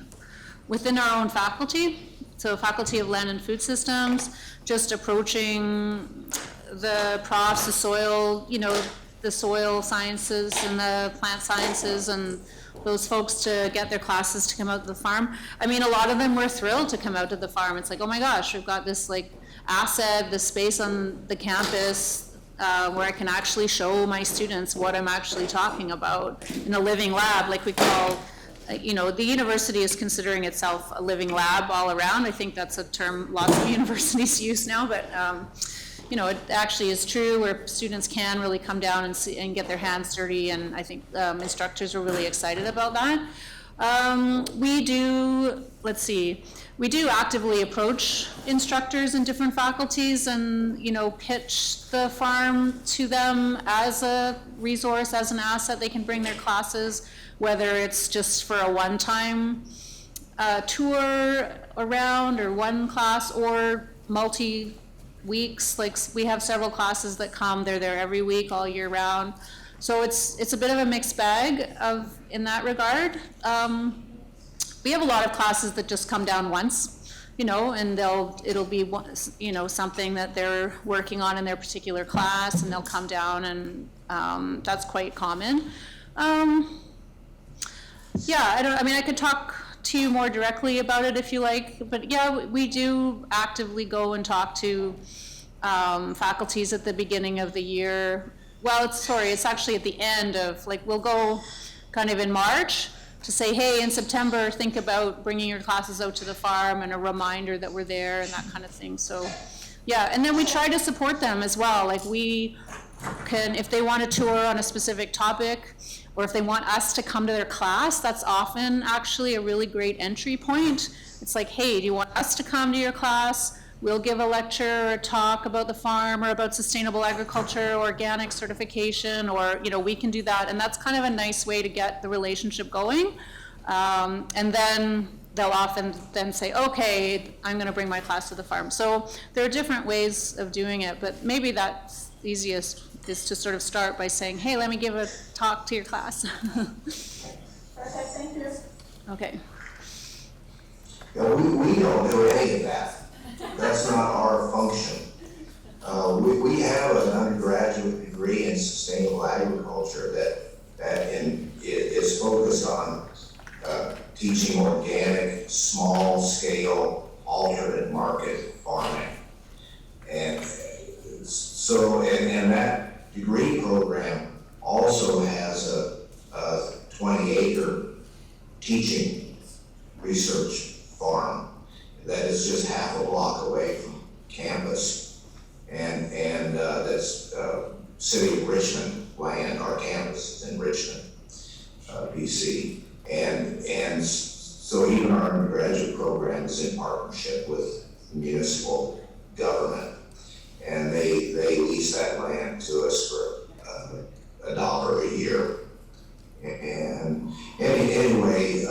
within our own faculty. So Faculty of Land and Food Systems, just approaching the profs, the soil, the soil sciences and the plant sciences and those folks to get their classes to come out to the farm. I mean, a lot of them were thrilled to come out to the farm. It's like, oh my gosh, we've got this asset, this space on the campus where I can actually show my students what I'm actually talking about in a living lab, like we call, the university is considering itself a living lab all around. I think that's a term lots of universities use now, but it actually is true where students can really come down and see and get their hands dirty, and I think instructors are really excited about that. We do actively approach instructors in different faculties and, pitch the farm to them as a resource, as an asset. They can bring their classes, whether it's just for a one-time tour around or one class or multi-weeks. Like we have several classes that come, they're there every week, all year round. So it's a bit of a mixed bag in that regard. We have a lot of classes that just come down once, and it'll be something that they're working on in their particular class, and they'll come down, and that's quite common. I could talk to you more directly about it if you like, but yeah, we do actively go and talk to faculties at the beginning of the year. Well, it's actually at the end of, we'll go kind of in March to say, hey, in September, think about bringing your classes out to the farm, and a reminder that we're there and that kind of thing. So, yeah, and then we try to support them as well. Like we can, if they want a tour on a specific topic, or if they want us to come to their class, that's often actually a really great entry point. It's like, hey, do you want us to come to your class? We'll give a lecture or a talk about the farm or about sustainable agriculture, organic certification, or we can do that. And that's kind of a nice way to get the relationship going. And then they'll often then say, okay, I'm gonna bring my class to the farm. So there are different ways of doing it, but maybe that's easiest is to sort of start by saying, hey, let me give a talk to your class. Perfect, thank you. Okay. Yeah, we don't do any of that. That's not our function. We have an undergraduate degree in sustainable agriculture that is focused on teaching organic, small scale, alternate market farming. And so, and that degree program also has a 20-acre teaching research farm that is just half a block away from campus. City of Richmond land. Our campus is in Richmond, BC. And so even our undergraduate program is in partnership with municipal government. And they lease that land to us for $1 a year. And anyway,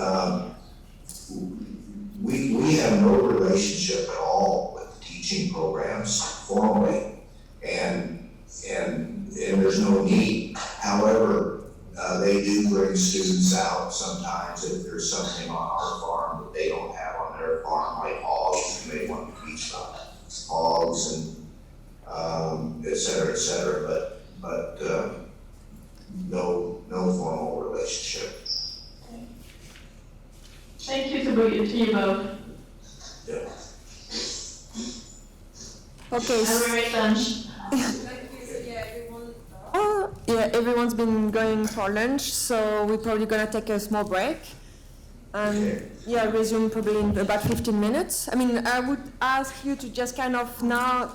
we have no relationship at all with the teaching programs formally, and there's no need. However, they do bring students out sometimes if there's something on our farm that they don't have on their farm, like hogs, and they want to teach about hogs and et cetera, but no formal relationship. Thank you to you both. Yeah. Okay. Have a great lunch. Yeah, everyone's been going for lunch, so we're probably gonna take a small break. Yeah, resume probably in about 15 minutes. I mean, I would ask you to just kind of now,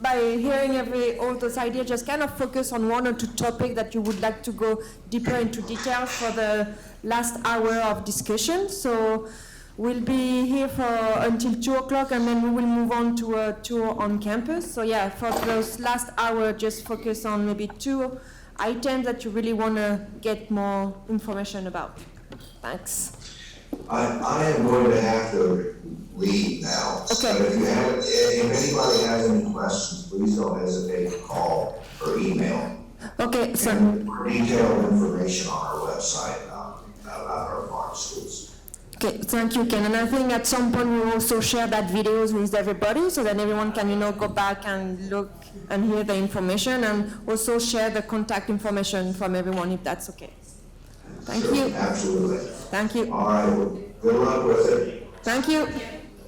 by hearing all those ideas, just kind of focus on one or two topics that you would like to go deeper into details for the last hour of discussion. So we'll be here until 2 o'clock, and then we will move on to a tour on campus. So yeah, for those last hour, just focus on maybe 2 items that you really want to get more information about. Thanks. I am going to have to leave now. Okay. But if anybody has any questions, please don't hesitate to call or email. Okay, so more detailed information on our website about our farm schools. Okay, thank you, Ken. And I think at some point we'll also share that videos with everybody so that everyone can, go back and look and hear the information, and also share the contact information from everyone if that's okay. Thank Sure, you. Absolutely. Thank you. All right, well, good luck with it. Thank you.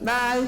Bye.